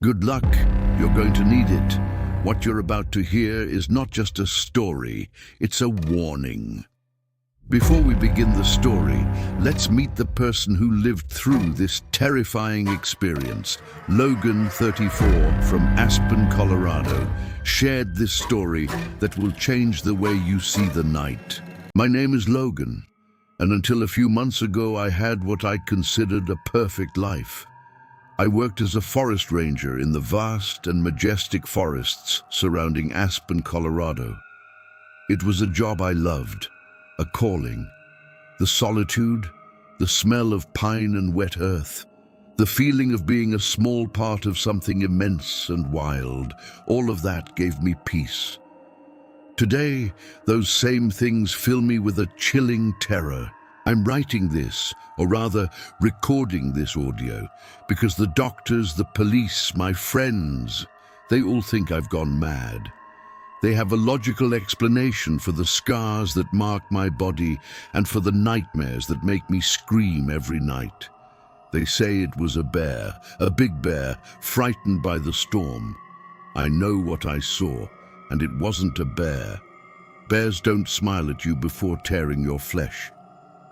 Good luck, you're going to need it. What you're about to hear is not just a story, it's a warning. Before we begin the story, let's meet the person who lived through this terrifying experience. Logan, 34, from Aspen, Colorado, shared this story that will change the way you see the night. My name is Logan, and until a few months ago I had what I considered a perfect life. I worked as a forest ranger in the vast and majestic forests surrounding Aspen, Colorado. It was a job I loved, a calling. The solitude, the smell of pine and wet earth, the feeling of being a small part of something immense and wild, all of that gave me peace. Today, those same things fill me with a chilling terror. I'm writing this, or rather recording this audio, because the doctors, the police, my friends, they all think I've gone mad. They have a logical explanation for the scars that mark my body and for the nightmares that make me scream every night. They say it was a bear, a big bear, frightened by the storm. I know what I saw, and it wasn't a bear. Bears don't smile at you before tearing your flesh.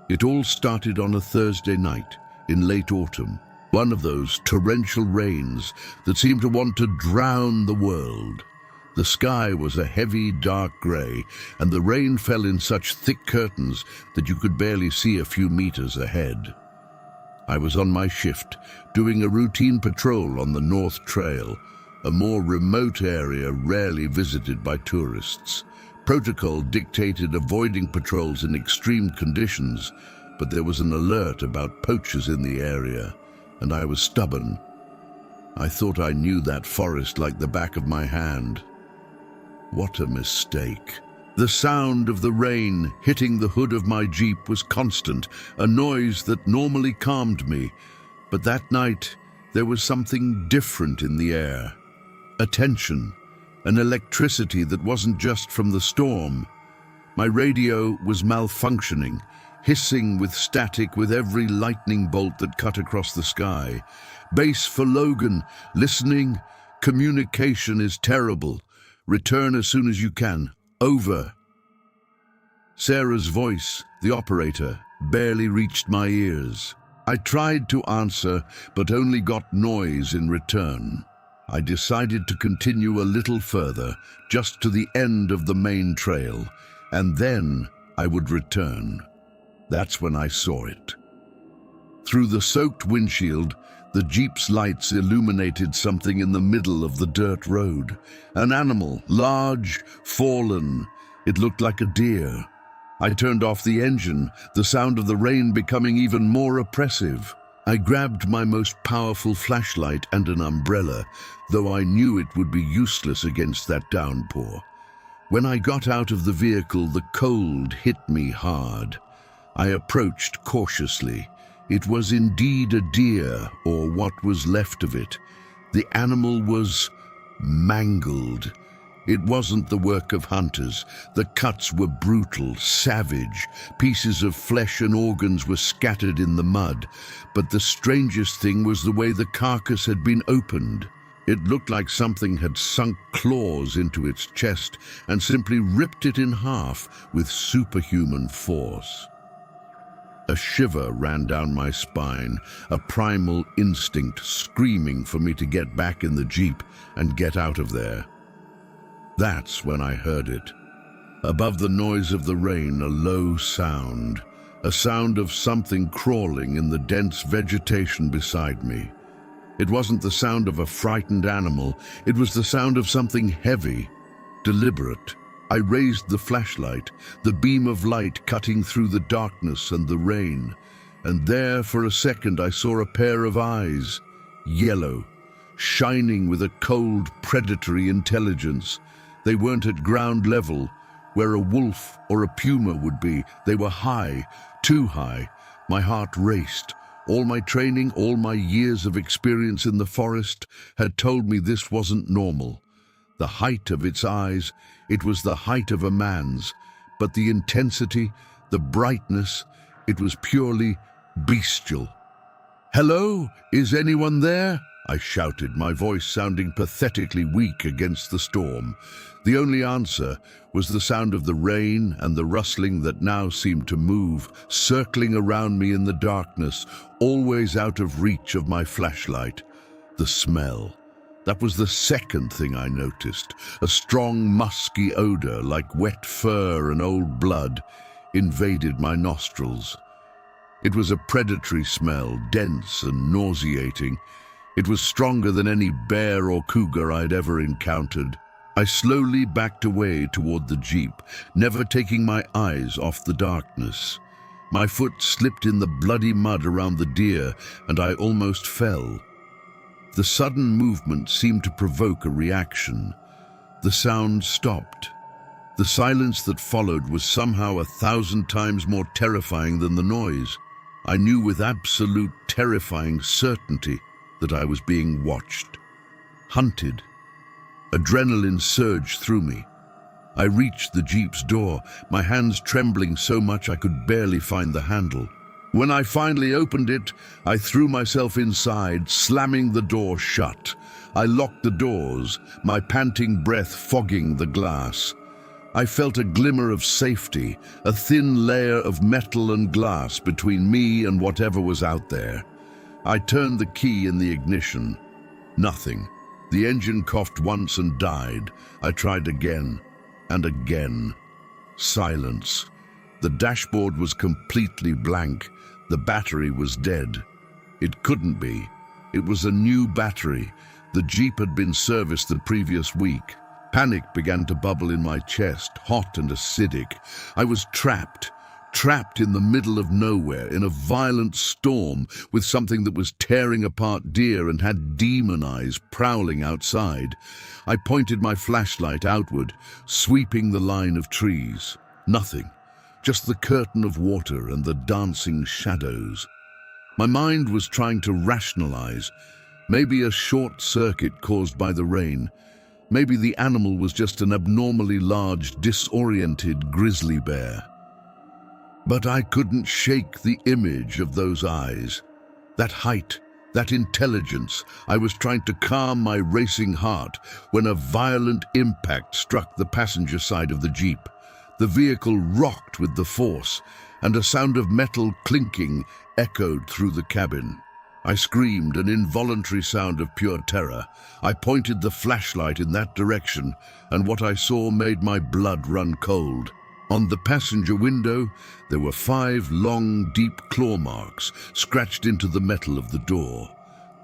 It all started on a Thursday night in late autumn, one of those torrential rains that seemed to want to drown the world. The sky was a heavy, dark grey, and the rain fell in such thick curtains that you could barely see a few meters ahead. I was on my shift, doing a routine patrol on the North Trail, a more remote area rarely visited by tourists. Protocol dictated avoiding patrols in extreme conditions, but there was an alert about poachers in the area, and I was stubborn. I thought I knew that forest like the back of my hand. What a mistake. The sound of the rain hitting the hood of my Jeep was constant, a noise that normally calmed me. But that night, there was something different in the air. A tension, an electricity that wasn't just from the storm. My radio was malfunctioning, hissing with static with every lightning bolt that cut across the sky. Base for Logan, listening, communication is terrible. Return as soon as you can. Over. Sarah's voice, the operator, barely reached my ears. I tried to answer, but only got noise in return. I decided to continue a little further, just to the end of the main trail, and then I would return. That's when I saw it. Through the soaked windshield, the Jeep's lights illuminated something in the middle of the dirt road. An animal, large, fallen. It looked like a deer. I turned off the engine, the sound of the rain becoming even more oppressive. I grabbed my most powerful flashlight and an umbrella, though I knew it would be useless against that downpour. When I got out of the vehicle, the cold hit me hard. I approached cautiously. It was indeed a deer, or what was left of it. The animal was mangled. It wasn't the work of hunters. The cuts were brutal, savage. Pieces of flesh and organs were scattered in the mud. But the strangest thing was the way the carcass had been opened. It looked like something had sunk claws into its chest and simply ripped it in half with superhuman force. A shiver ran down my spine, a primal instinct screaming for me to get back in the Jeep and get out of there. That's when I heard it. Above the noise of the rain, a low sound, a sound of something crawling in the dense vegetation beside me. It wasn't the sound of a frightened animal, it was the sound of something heavy, deliberate. I raised the flashlight, the beam of light cutting through the darkness and the rain, and there for a second I saw a pair of eyes, yellow, shining with a cold, predatory intelligence. They weren't at ground level, where a wolf or a puma would be. They were high, too high. My heart raced. All my training, all my years of experience in the forest had told me this wasn't normal. The height of its eyes, it was the height of a man's, but the intensity, the brightness, it was purely bestial. "Hello? Is anyone there?" I shouted, my voice sounding pathetically weak against the storm. The only answer was the sound of the rain and the rustling that now seemed to move, circling around me in the darkness, always out of reach of my flashlight. The smell. That was the second thing I noticed. A strong, musky odor, like wet fur and old blood, invaded my nostrils. It was a predatory smell, dense and nauseating. It was stronger than any bear or cougar I'd ever encountered. I slowly backed away toward the jeep, never taking my eyes off the darkness. My foot slipped in the bloody mud around the deer, and I almost fell. The sudden movement seemed to provoke a reaction. The sound stopped. The silence that followed was somehow 1,000 times more terrifying than the noise. I knew with absolute terrifying certainty that I was being watched, hunted. Adrenaline surged through me. I reached the jeep's door, my hands trembling so much I could barely find the handle. When I finally opened it, I threw myself inside, slamming the door shut. I locked the doors, my panting breath fogging the glass. I felt a glimmer of safety, a thin layer of metal and glass between me and whatever was out there. I turned the key in the ignition. Nothing. The engine coughed once and died. I tried again and again. Silence. The dashboard was completely blank. The battery was dead. It couldn't be. It was a new battery. The Jeep had been serviced the previous week. Panic began to bubble in my chest, hot and acidic. I was trapped in the middle of nowhere, in a violent storm, with something that was tearing apart deer and had demon eyes prowling outside. I pointed my flashlight outward, sweeping the line of trees. Nothing. Just the curtain of water and the dancing shadows. My mind was trying to rationalize. Maybe a short circuit caused by the rain. Maybe the animal was just an abnormally large, disoriented grizzly bear. But I couldn't shake the image of those eyes. That height, that intelligence. I was trying to calm my racing heart when a violent impact struck the passenger side of the Jeep. The vehicle rocked with the force, and a sound of metal clinking echoed through the cabin. I screamed, an involuntary sound of pure terror. I pointed the flashlight in that direction, and what I saw made my blood run cold. On the passenger window, there were 5 long, deep claw marks scratched into the metal of the door.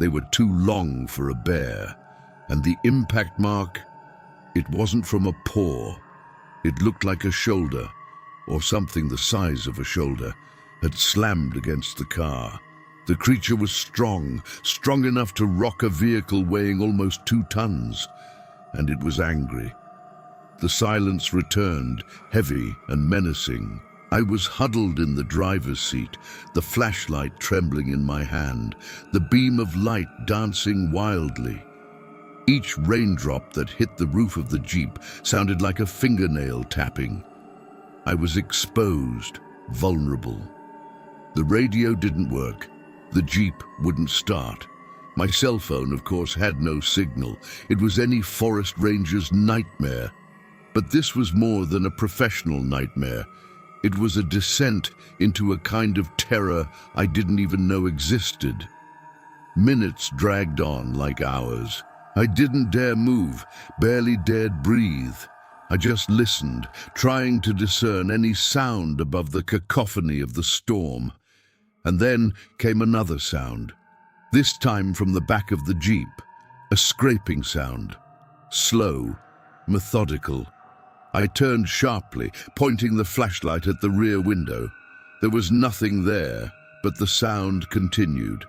They were too long for a bear, and the impact mark, it wasn't from a paw. It looked like a shoulder, or something the size of a shoulder, had slammed against the car. The creature was strong enough to rock a vehicle weighing almost 2 tons, and it was angry. The silence returned, heavy and menacing. I was huddled in the driver's seat, the flashlight trembling in my hand, the beam of light dancing wildly. Each raindrop that hit the roof of the Jeep sounded like a fingernail tapping. I was exposed, vulnerable. The radio didn't work. The Jeep wouldn't start. My cell phone, of course, had no signal. It was any forest ranger's nightmare. But this was more than a professional nightmare. It was a descent into a kind of terror I didn't even know existed. Minutes dragged on like hours. I didn't dare move, barely dared breathe. I just listened, trying to discern any sound above the cacophony of the storm. And then came another sound, this time from the back of the Jeep, a scraping sound, slow, methodical. I turned sharply, pointing the flashlight at the rear window. There was nothing there, but the sound continued.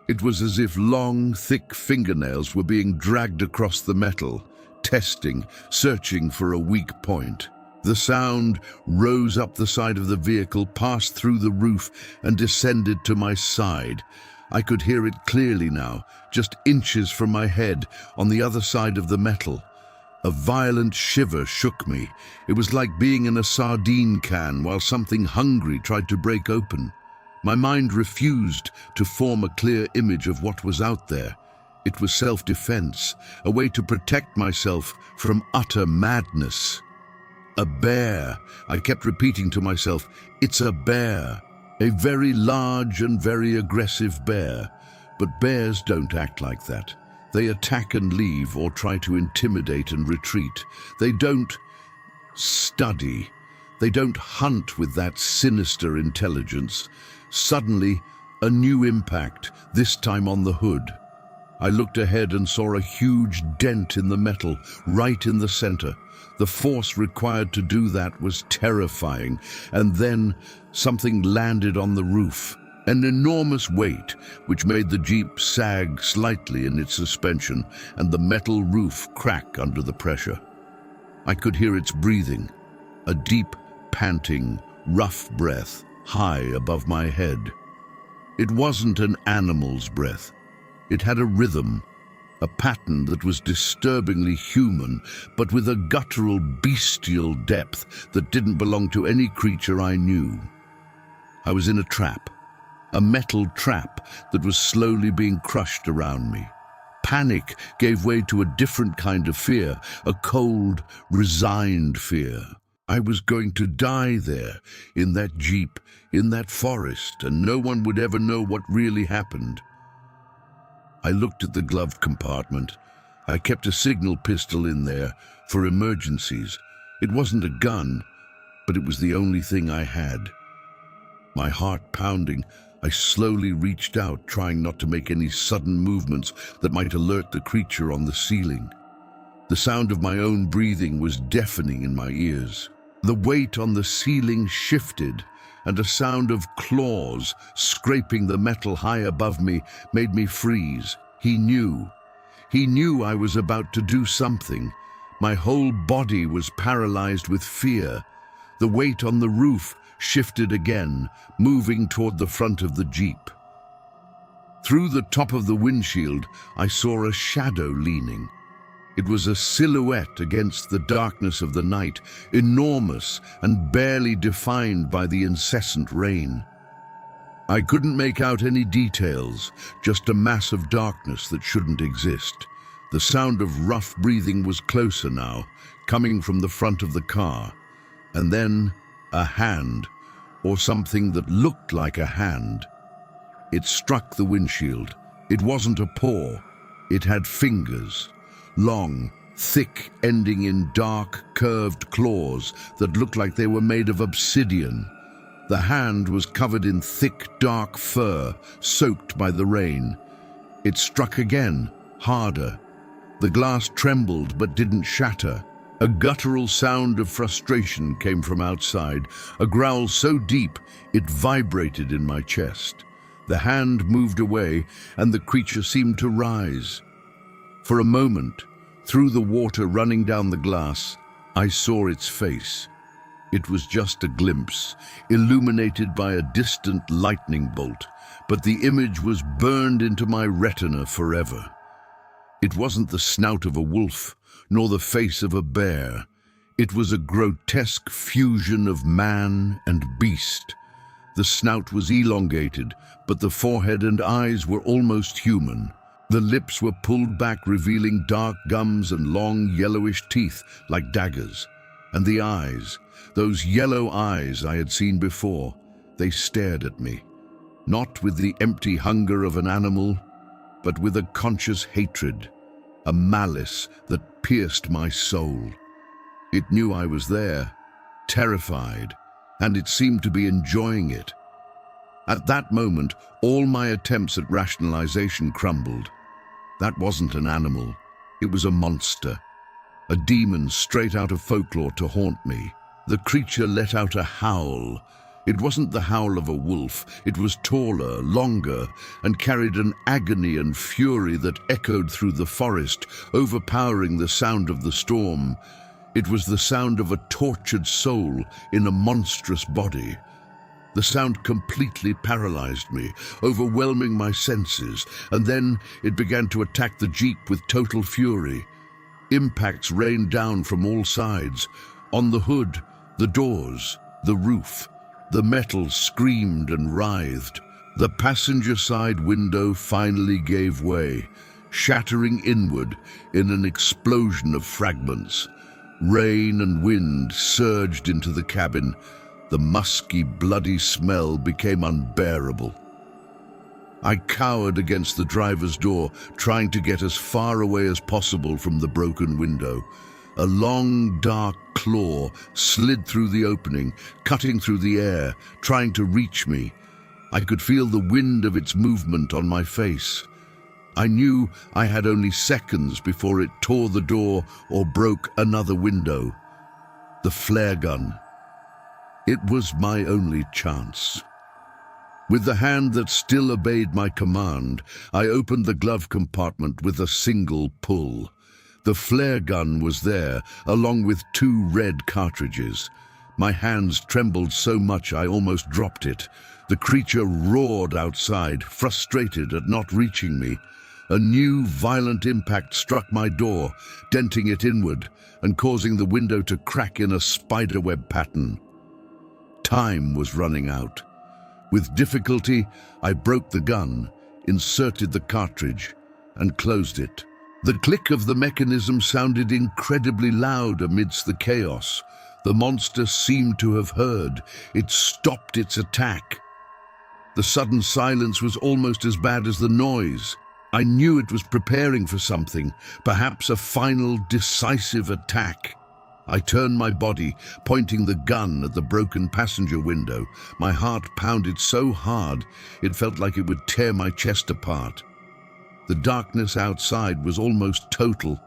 It was as if long, thick fingernails were being dragged across the metal, testing, searching for a weak point. The sound rose up the side of the vehicle, passed through the roof, and descended to my side. I could hear it clearly now, just inches from my head, on the other side of the metal. A violent shiver shook me. It was like being in a sardine can while something hungry tried to break open. My mind refused to form a clear image of what was out there. It was self-defense, a way to protect myself from utter madness. A bear, I kept repeating to myself, it's a bear. A very large and very aggressive bear. But bears don't act like that. They attack and leave or try to intimidate and retreat. They don't study. They don't hunt with that sinister intelligence. Suddenly, a new impact, this time on the hood. I looked ahead and saw a huge dent in the metal, right in the center. The force required to do that was terrifying. And then something landed on the roof. An enormous weight, which made the Jeep sag slightly in its suspension and the metal roof crack under the pressure. I could hear its breathing, a deep, panting, rough breath high above my head. It wasn't an animal's breath. It had a rhythm, a pattern that was disturbingly human, but with a guttural, bestial depth that didn't belong to any creature I knew. I was in a trap. A metal trap that was slowly being crushed around me. Panic gave way to a different kind of fear, a cold, resigned fear. I was going to die there, in that Jeep, in that forest, and no one would ever know what really happened. I looked at the glove compartment. I kept a signal pistol in there for emergencies. It wasn't a gun, but it was the only thing I had. My heart pounding, I slowly reached out, trying not to make any sudden movements that might alert the creature on the ceiling. The sound of my own breathing was deafening in my ears. The weight on the ceiling shifted, and a sound of claws scraping the metal high above me made me freeze. He knew. He knew I was about to do something. My whole body was paralyzed with fear. The weight on the roof shifted again, moving toward the front of the Jeep. Through the top of the windshield, I saw a shadow leaning. It was a silhouette against the darkness of the night, enormous and barely defined by the incessant rain. I couldn't make out any details, just a mass of darkness that shouldn't exist. The sound of rough breathing was closer now, coming from the front of the car. And then a hand, or something that looked like a hand. It struck the windshield. It wasn't a paw. It had fingers. Long, thick, ending in dark, curved claws that looked like they were made of obsidian. The hand was covered in thick, dark fur, soaked by the rain. It struck again, harder. The glass trembled but didn't shatter. A guttural sound of frustration came from outside, a growl so deep it vibrated in my chest. The hand moved away, and the creature seemed to rise. For a moment, through the water running down the glass, I saw its face. It was just a glimpse, illuminated by a distant lightning bolt, but the image was burned into my retina forever. It wasn't the snout of a wolf, nor the face of a bear. It was a grotesque fusion of man and beast. The snout was elongated, but the forehead and eyes were almost human. The lips were pulled back, revealing dark gums and long yellowish teeth like daggers. And the eyes, those yellow eyes I had seen before, they stared at me. Not with the empty hunger of an animal, but with a conscious hatred, a malice that pierced my soul. It knew I was there, terrified, and it seemed to be enjoying it. At that moment, all my attempts at rationalization crumbled. That wasn't an animal. It was a monster, a demon straight out of folklore to haunt me. The creature let out a howl. It wasn't the howl of a wolf. It was taller, longer, and carried an agony and fury that echoed through the forest, overpowering the sound of the storm. It was the sound of a tortured soul in a monstrous body. The sound completely paralyzed me, overwhelming my senses, and then it began to attack the Jeep with total fury. Impacts rained down from all sides. On the hood, the doors, the roof. The metal screamed and writhed. The passenger side window finally gave way, shattering inward in an explosion of fragments. Rain and wind surged into the cabin. The musky, bloody smell became unbearable. I cowered against the driver's door, trying to get as far away as possible from the broken window. A long, dark claw slid through the opening, cutting through the air, trying to reach me. I could feel the wind of its movement on my face. I knew I had only seconds before it tore the door or broke another window. The flare gun. It was my only chance. With the hand that still obeyed my command, I opened the glove compartment with a single pull. The flare gun was there, along with 2 red cartridges. My hands trembled so much I almost dropped it. The creature roared outside, frustrated at not reaching me. A new, violent impact struck my door, denting it inward and causing the window to crack in a spiderweb pattern. Time was running out. With difficulty, I broke the gun, inserted the cartridge, and closed it. The click of the mechanism sounded incredibly loud amidst the chaos. The monster seemed to have heard. It stopped its attack. The sudden silence was almost as bad as the noise. I knew it was preparing for something, perhaps a final, decisive attack. I turned my body, pointing the gun at the broken passenger window. My heart pounded so hard, it felt like it would tear my chest apart. The darkness outside was almost total,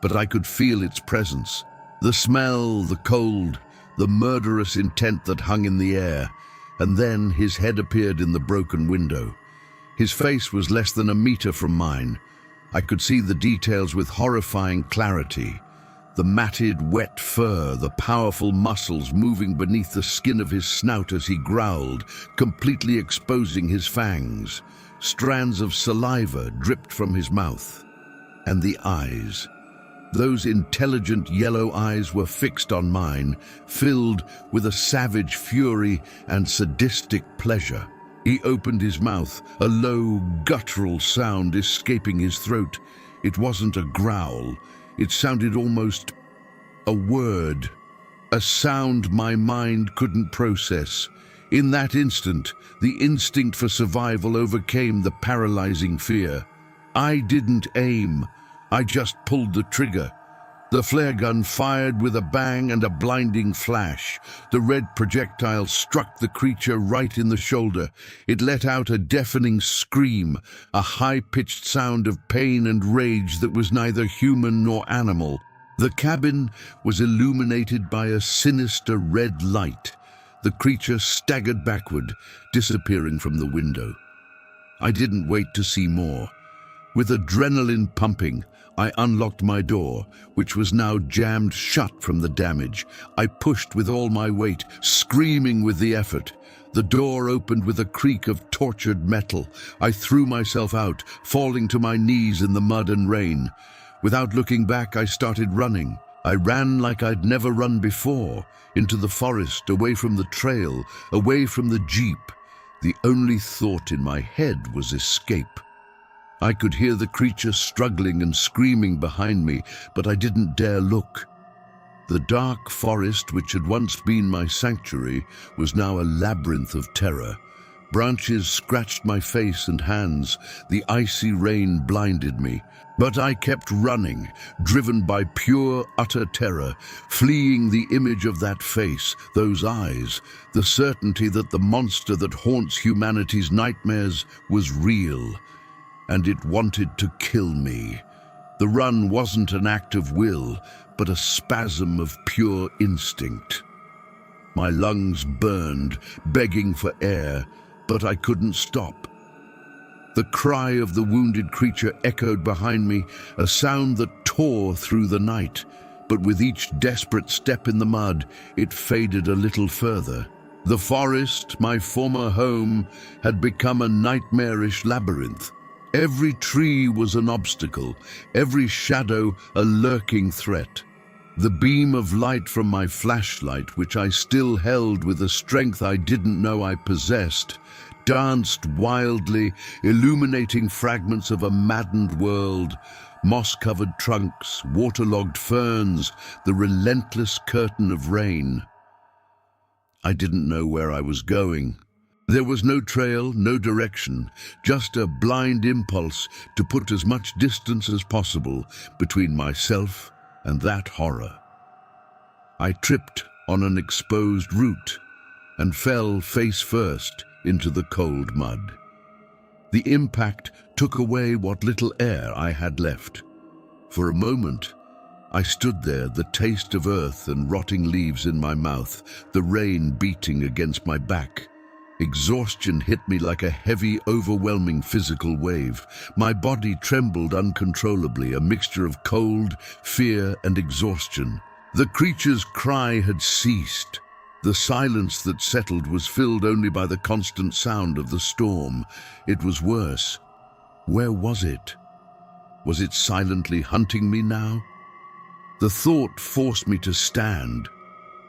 but I could feel its presence. The smell, the cold, the murderous intent that hung in the air. And then his head appeared in the broken window. His face was less than a meter from mine. I could see the details with horrifying clarity. The matted, wet fur, the powerful muscles moving beneath the skin of his snout as he growled, completely exposing his fangs. Strands of saliva dripped from his mouth. And the eyes. Those intelligent yellow eyes were fixed on mine, filled with a savage fury and sadistic pleasure. He opened his mouth, a low, guttural sound escaping his throat. It wasn't a growl. It sounded almost a word, a sound my mind couldn't process. In that instant, the instinct for survival overcame the paralyzing fear. I didn't aim. I just pulled the trigger. The flare gun fired with a bang and a blinding flash. The red projectile struck the creature right in the shoulder. It let out a deafening scream, a high-pitched sound of pain and rage that was neither human nor animal. The cabin was illuminated by a sinister red light. The creature staggered backward, disappearing from the window. I didn't wait to see more. With adrenaline pumping, I unlocked my door, which was now jammed shut from the damage. I pushed with all my weight, screaming with the effort. The door opened with a creak of tortured metal. I threw myself out, falling to my knees in the mud and rain. Without looking back, I started running. I ran like I'd never run before, into the forest, away from the trail, away from the jeep. The only thought in my head was escape. I could hear the creature struggling and screaming behind me, but I didn't dare look. The dark forest, which had once been my sanctuary, was now a labyrinth of terror. Branches scratched my face and hands. The icy rain blinded me. But I kept running, driven by pure, utter terror, fleeing the image of that face, those eyes, the certainty that the monster that haunts humanity's nightmares was real. And it wanted to kill me. The run wasn't an act of will, but a spasm of pure instinct. My lungs burned, begging for air, but I couldn't stop. The cry of the wounded creature echoed behind me, a sound that tore through the night. But with each desperate step in the mud, it faded a little further. The forest, my former home, had become a nightmarish labyrinth. Every tree was an obstacle, every shadow a lurking threat. The beam of light from my flashlight, which I still held with a strength I didn't know I possessed, danced wildly, illuminating fragments of a maddened world, moss-covered trunks, waterlogged ferns, the relentless curtain of rain. I didn't know where I was going. There was no trail, no direction, just a blind impulse to put as much distance as possible between myself and that horror. I tripped on an exposed root and fell face first into the cold mud. The impact took away what little air I had left. For a moment, I stood there, the taste of earth and rotting leaves in my mouth, the rain beating against my back. Exhaustion hit me like a heavy, overwhelming physical wave. My body trembled uncontrollably, a mixture of cold, fear, and exhaustion. The creature's cry had ceased. The silence that settled was filled only by the constant sound of the storm. It was worse. Where was it? Was it silently hunting me now? The thought forced me to stand.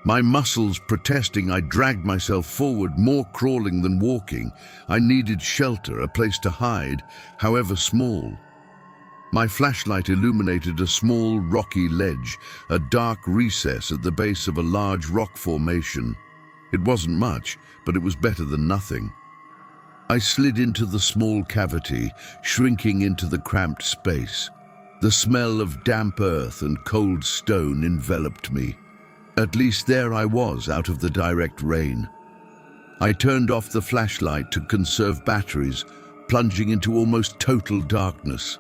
My muscles protesting, I dragged myself forward, more crawling than walking. I needed shelter, a place to hide, however small. My flashlight illuminated a small, rocky ledge, a dark recess at the base of a large rock formation. It wasn't much, but it was better than nothing. I slid into the small cavity, shrinking into the cramped space. The smell of damp earth and cold stone enveloped me. At least there I was, out of the direct rain. I turned off the flashlight to conserve batteries, plunging into almost total darkness.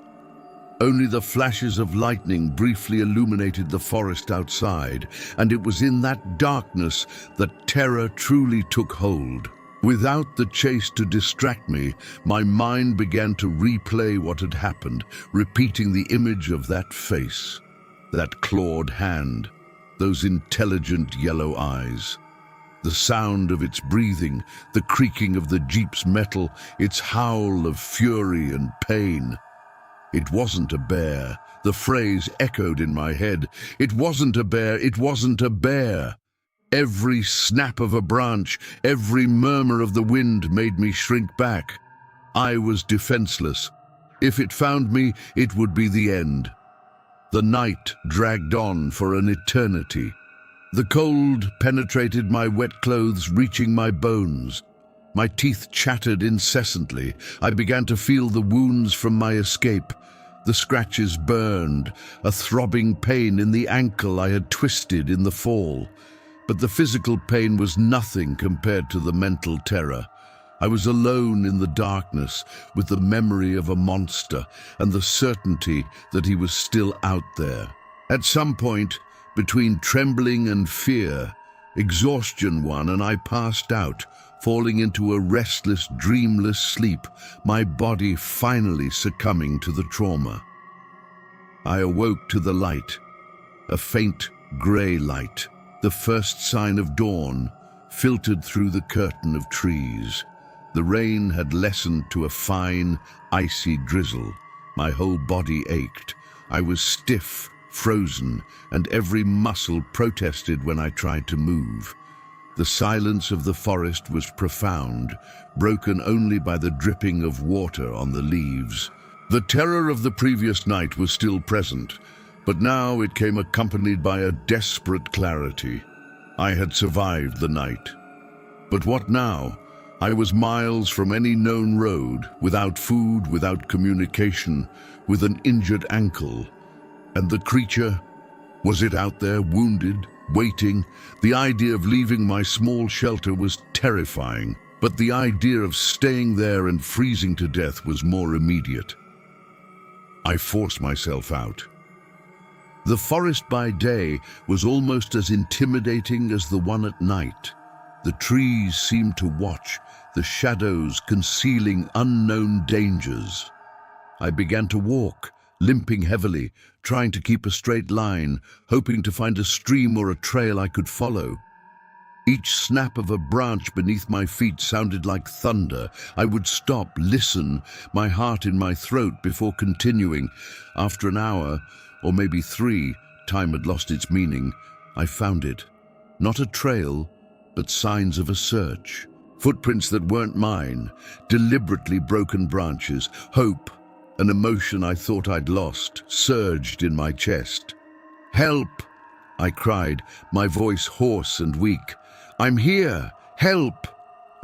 Only the flashes of lightning briefly illuminated the forest outside, and it was in that darkness that terror truly took hold. Without the chase to distract me, my mind began to replay what had happened, repeating the image of that face, that clawed hand, those intelligent yellow eyes. The sound of its breathing, the creaking of the jeep's metal, its howl of fury and pain. It wasn't a bear. The phrase echoed in my head. It wasn't a bear. It wasn't a bear. Every snap of a branch, every murmur of the wind made me shrink back. I was defenseless. If it found me, it would be the end. The night dragged on for an eternity. The cold penetrated my wet clothes, reaching my bones. My teeth chattered incessantly. I began to feel the wounds from my escape. The scratches burned, a throbbing pain in the ankle I had twisted in the fall. But the physical pain was nothing compared to the mental terror. I was alone in the darkness, with the memory of a monster and the certainty that he was still out there. At some point, between trembling and fear, exhaustion won and I passed out, falling into a restless, dreamless sleep, my body finally succumbing to the trauma. I awoke to the light, a faint grey light, the first sign of dawn, filtered through the curtain of trees. The rain had lessened to a fine, icy drizzle. My whole body ached. I was stiff, frozen, and every muscle protested when I tried to move. The silence of the forest was profound, broken only by the dripping of water on the leaves. The terror of the previous night was still present, but now it came accompanied by a desperate clarity. I had survived the night. But what now? I was miles from any known road, without food, without communication, with an injured ankle. And the creature? Was it out there, wounded, waiting? The idea of leaving my small shelter was terrifying, but the idea of staying there and freezing to death was more immediate. I forced myself out. The forest by day was almost as intimidating as the one at night. The trees seemed to watch, the shadows concealing unknown dangers. I began to walk, limping heavily, trying to keep a straight line, hoping to find a stream or a trail I could follow. Each snap of a branch beneath my feet sounded like thunder. I would stop, listen, my heart in my throat before continuing. After an hour, or maybe 3, time had lost its meaning, I found it. Not a trail, but signs of a search. Footprints that weren't mine, deliberately broken branches. Hope, an emotion I thought I'd lost, surged in my chest. "Help!" I cried, my voice hoarse and weak. "I'm here! Help!"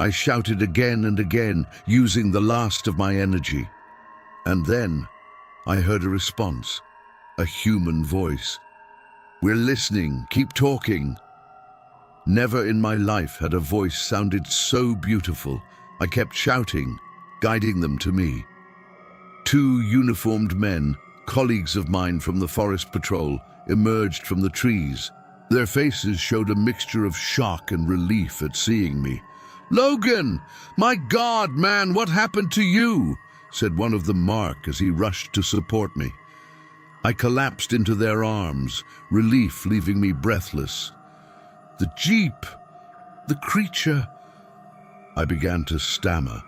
I shouted again and again, using the last of my energy. And then I heard a response, a human voice. "We're listening, keep talking." Never in my life had a voice sounded so beautiful. I kept shouting, guiding them to me. Two uniformed men, colleagues of mine from the forest patrol, emerged from the trees. Their faces showed a mixture of shock and relief at seeing me. "Logan! My God, man, what happened to you?" said one of them, Mark, as he rushed to support me. I collapsed into their arms, relief leaving me breathless. "The Jeep! The creature!" I began to stammer.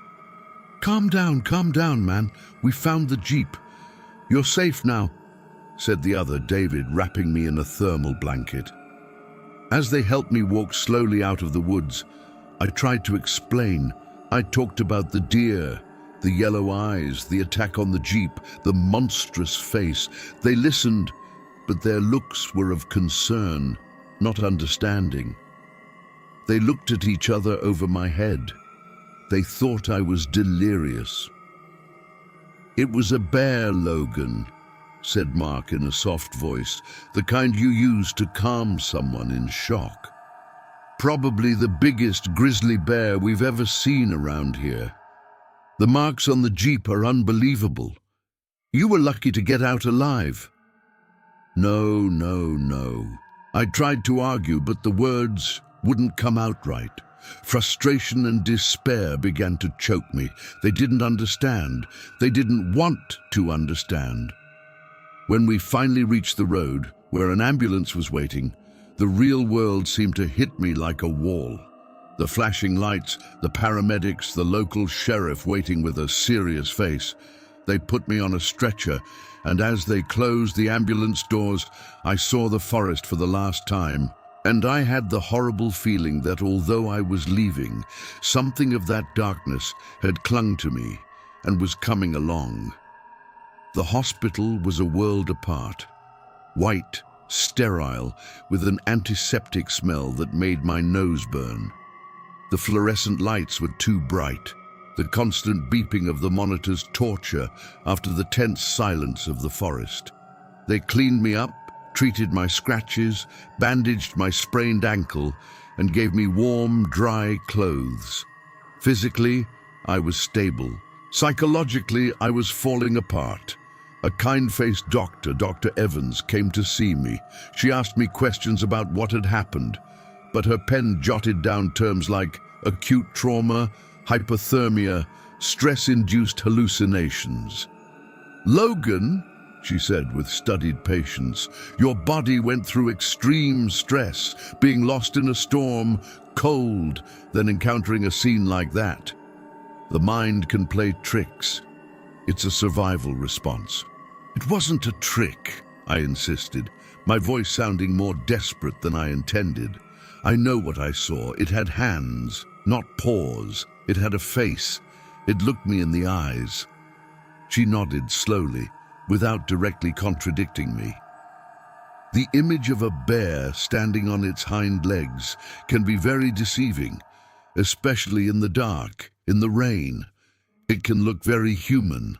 Calm down, man. We found the Jeep. You're safe now," said the other, David, wrapping me in a thermal blanket. As they helped me walk slowly out of the woods, I tried to explain. I talked about the deer, the yellow eyes, the attack on the Jeep, the monstrous face. They listened, but their looks were of concern, not understanding. They looked at each other over my head. They thought I was delirious. "It was a bear, Logan," said Mark in a soft voice, "the kind you use to calm someone in shock. Probably the biggest grizzly bear we've ever seen around here. The marks on the Jeep are unbelievable. You were lucky to get out alive." No. I tried to argue, but the words wouldn't come out right. Frustration and despair began to choke me. They didn't understand. They didn't want to understand. When we finally reached the road, where an ambulance was waiting, the real world seemed to hit me like a wall. The flashing lights, the paramedics, the local sheriff waiting with a serious face. They put me on a stretcher, and as they closed the ambulance doors, I saw the forest for the last time. And I had the horrible feeling that although I was leaving, something of that darkness had clung to me and was coming along. The hospital was a world apart. White, sterile, with an antiseptic smell that made my nose burn. The fluorescent lights were too bright. The constant beeping of the monitors torture after the tense silence of the forest. They cleaned me up, treated my scratches, bandaged my sprained ankle, and gave me warm, dry clothes. Physically, I was stable. Psychologically, I was falling apart. A kind-faced doctor, Dr. Evans, came to see me. She asked me questions about what had happened, but her pen jotted down terms like acute trauma, hypothermia, stress-induced hallucinations. "Logan," she said with studied patience, "your body went through extreme stress, being lost in a storm, cold, then encountering a scene like that. The mind can play tricks. It's a survival response." "It wasn't a trick," I insisted, my voice sounding more desperate than I intended. "I know what I saw. It had hands, not paws. It had a face. It looked me in the eyes." She nodded slowly, without directly contradicting me. The image of a bear standing on its hind legs can be very deceiving, especially in the dark, in the rain. It can look very human.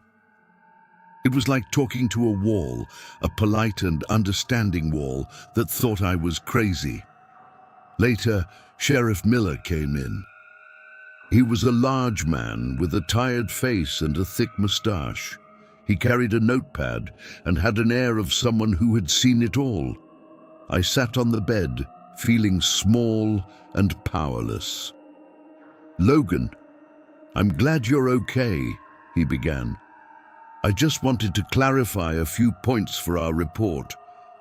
It was like talking to a wall, a polite and understanding wall that thought I was crazy. Later, Sheriff Miller came in. He was a large man with a tired face and a thick mustache. He carried a notepad and had an air of someone who had seen it all. I sat on the bed, feeling small and powerless. "Logan, I'm glad you're okay," he began. "I just wanted to clarify a few points for our report."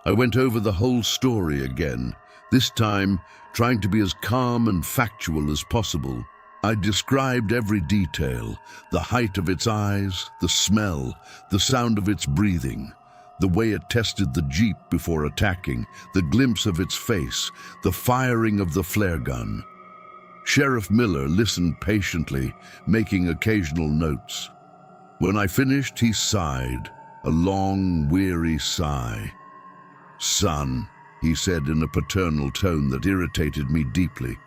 I went over the whole story again, this time trying to be as calm and factual as possible. I described every detail, the height of its eyes, the smell, the sound of its breathing, the way it tested the Jeep before attacking, the glimpse of its face, the firing of the flare gun. Sheriff Miller listened patiently, making occasional notes. When I finished, he sighed, a long, weary sigh. "Son," he said in a paternal tone that irritated me deeply.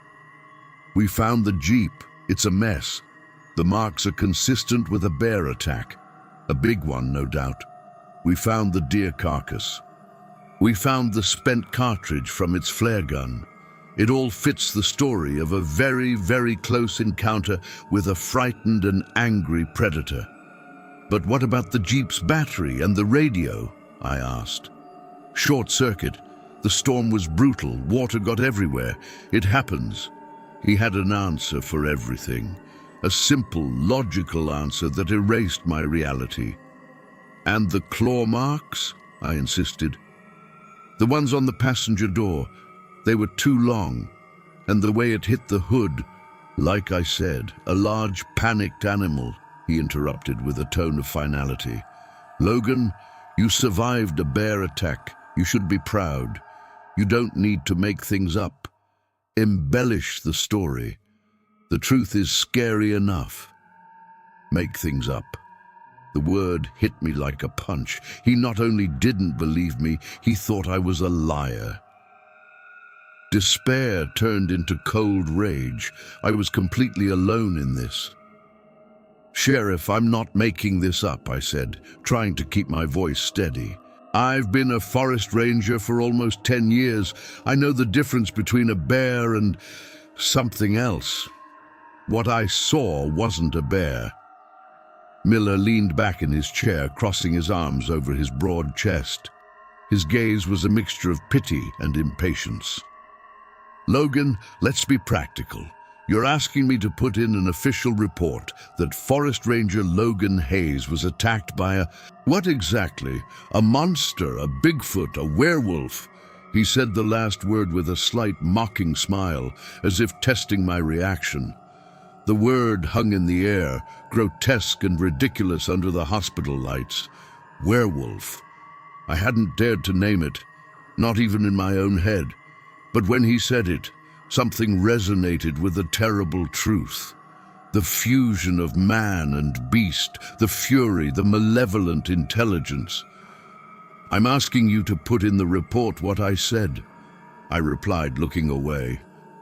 "We found the Jeep. It's a mess. The marks are consistent with a bear attack. A big one, no doubt. We found the deer carcass. We found the spent cartridge from its flare gun. It all fits the story of a very, very close encounter with a frightened and angry predator." "But what about the Jeep's battery and the radio?" I asked. "Short circuit. The storm was brutal. Water got everywhere. It happens." He had an answer for everything. A simple, logical answer that erased my reality. "And the claw marks?" I insisted. "The ones on the passenger door. They were too long. And the way it hit the hood, like I said, a large panicked animal," he interrupted with a tone of finality. "Logan, you survived a bear attack. You should be proud. You don't need to make things up. Embellish the story. The truth is scary enough. Make things up." The word hit me like a punch. He not only didn't believe me, he thought I was a liar. Despair turned into cold rage. I was completely alone in this. "Sheriff, I'm not making this up," I said, trying to keep my voice steady. "I've been a forest ranger for almost 10 years. I know the difference between a bear and something else. What I saw wasn't a bear." Miller leaned back in his chair, crossing his arms over his broad chest. His gaze was a mixture of pity and impatience. "Logan, let's be practical. You're asking me to put in an official report that Forest Ranger Logan Hayes was attacked by a... What exactly? A monster, a Bigfoot, a werewolf?" He said the last word with a slight mocking smile, as if testing my reaction. The word hung in the air, grotesque and ridiculous under the hospital lights. Werewolf. I hadn't dared to name it, not even in my own head. But when he said it, something resonated with the terrible truth. The fusion of man and beast, the fury, the malevolent intelligence. "I'm asking you to put in the report what I said," I replied, looking away.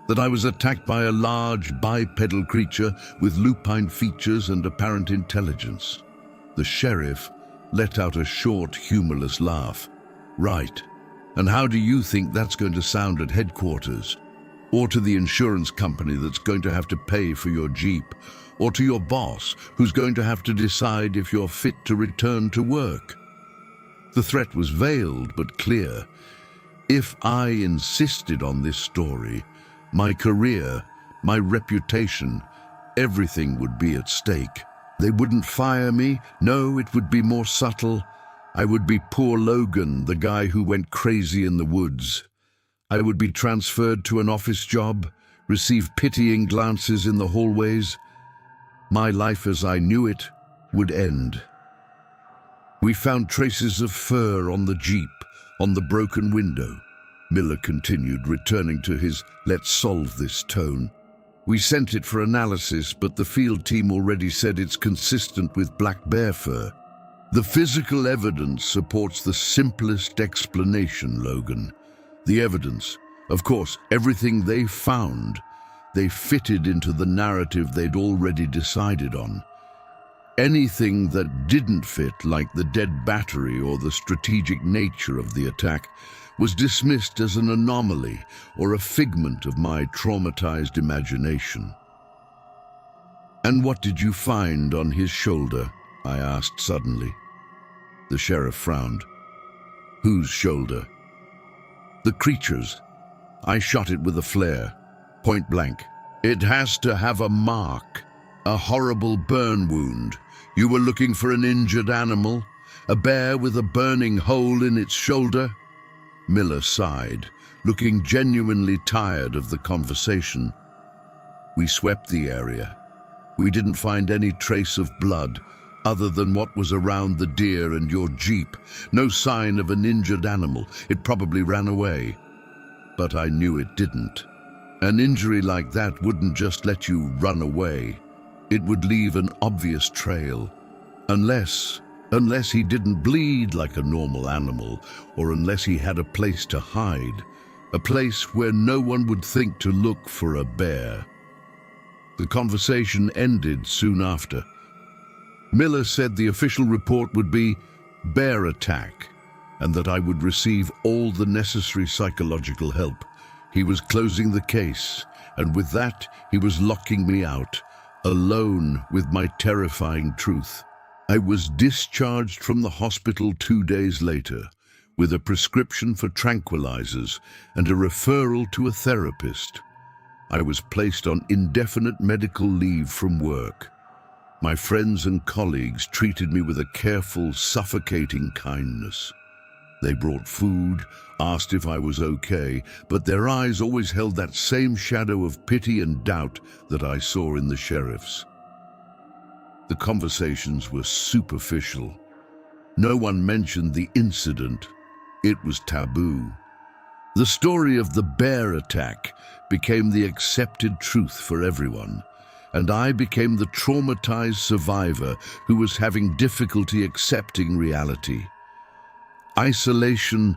"That I was attacked by a large bipedal creature with lupine features and apparent intelligence." The sheriff let out a short, humorless laugh. "Right. And how do you think that's going to sound at headquarters? Or to the insurance company that's going to have to pay for your Jeep? Or to your boss, who's going to have to decide if you're fit to return to work?" The threat was veiled but clear. If I insisted on this story, my career, my reputation, everything would be at stake. They wouldn't fire me. No, it would be more subtle. I would be poor Logan, the guy who went crazy in the woods. I would be transferred to an office job, receive pitying glances in the hallways. My life as I knew it would end. "We found traces of fur on the Jeep, on the broken window," Miller continued, returning to his "let's solve this" tone. "We sent it for analysis, but the field team already said it's consistent with black bear fur. The physical evidence supports the simplest explanation, Logan. The evidence, of course, everything they found, they fitted into the narrative they'd already decided on. Anything that didn't fit, like the dead battery or the strategic nature of the attack, was dismissed as an anomaly or a figment of my traumatized imagination." "And what did you find on his shoulder?" I asked suddenly. The sheriff frowned. "Whose shoulder?" "The creature's. I shot it with a flare, point blank. It has to have a mark, a horrible burn wound. You were looking for an injured animal? A bear with a burning hole in its shoulder?" Miller sighed, looking genuinely tired of the conversation. "We swept the area. We didn't find any trace of blood, other than what was around the deer and your Jeep. No sign of an injured animal. It probably ran away. But I knew it didn't. An injury like that wouldn't just let you run away. It would leave an obvious trail. Unless he didn't bleed like a normal animal, or unless he had a place to hide, a place where no one would think to look for a bear. The conversation ended soon after. Miller said the official report would be bear attack, and that I would receive all the necessary psychological help. He was closing the case, and with that, he was locking me out, alone with my terrifying truth. I was discharged from the hospital 2 days later, with a prescription for tranquilizers and a referral to a therapist. I was placed on indefinite medical leave from work. My friends and colleagues treated me with a careful, suffocating kindness. They brought food, asked if I was okay, but their eyes always held that same shadow of pity and doubt that I saw in the sheriff's. The conversations were superficial. No one mentioned the incident. It was taboo. The story of the bear attack became the accepted truth for everyone, and I became the traumatized survivor who was having difficulty accepting reality. Isolation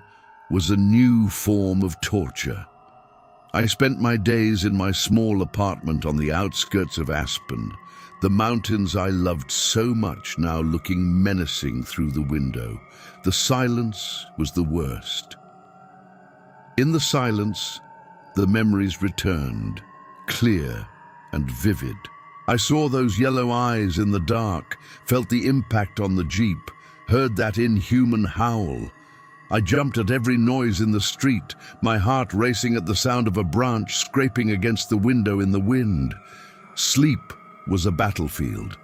was a new form of torture. I spent my days in my small apartment on the outskirts of Aspen, the mountains I loved so much now looking menacing through the window. The silence was the worst. In the silence, the memories returned, clear and vivid. I saw those yellow eyes in the dark, felt the impact on the Jeep, heard that inhuman howl. I jumped at every noise in the street, my heart racing at the sound of a branch scraping against the window in the wind. Sleep was a battlefield.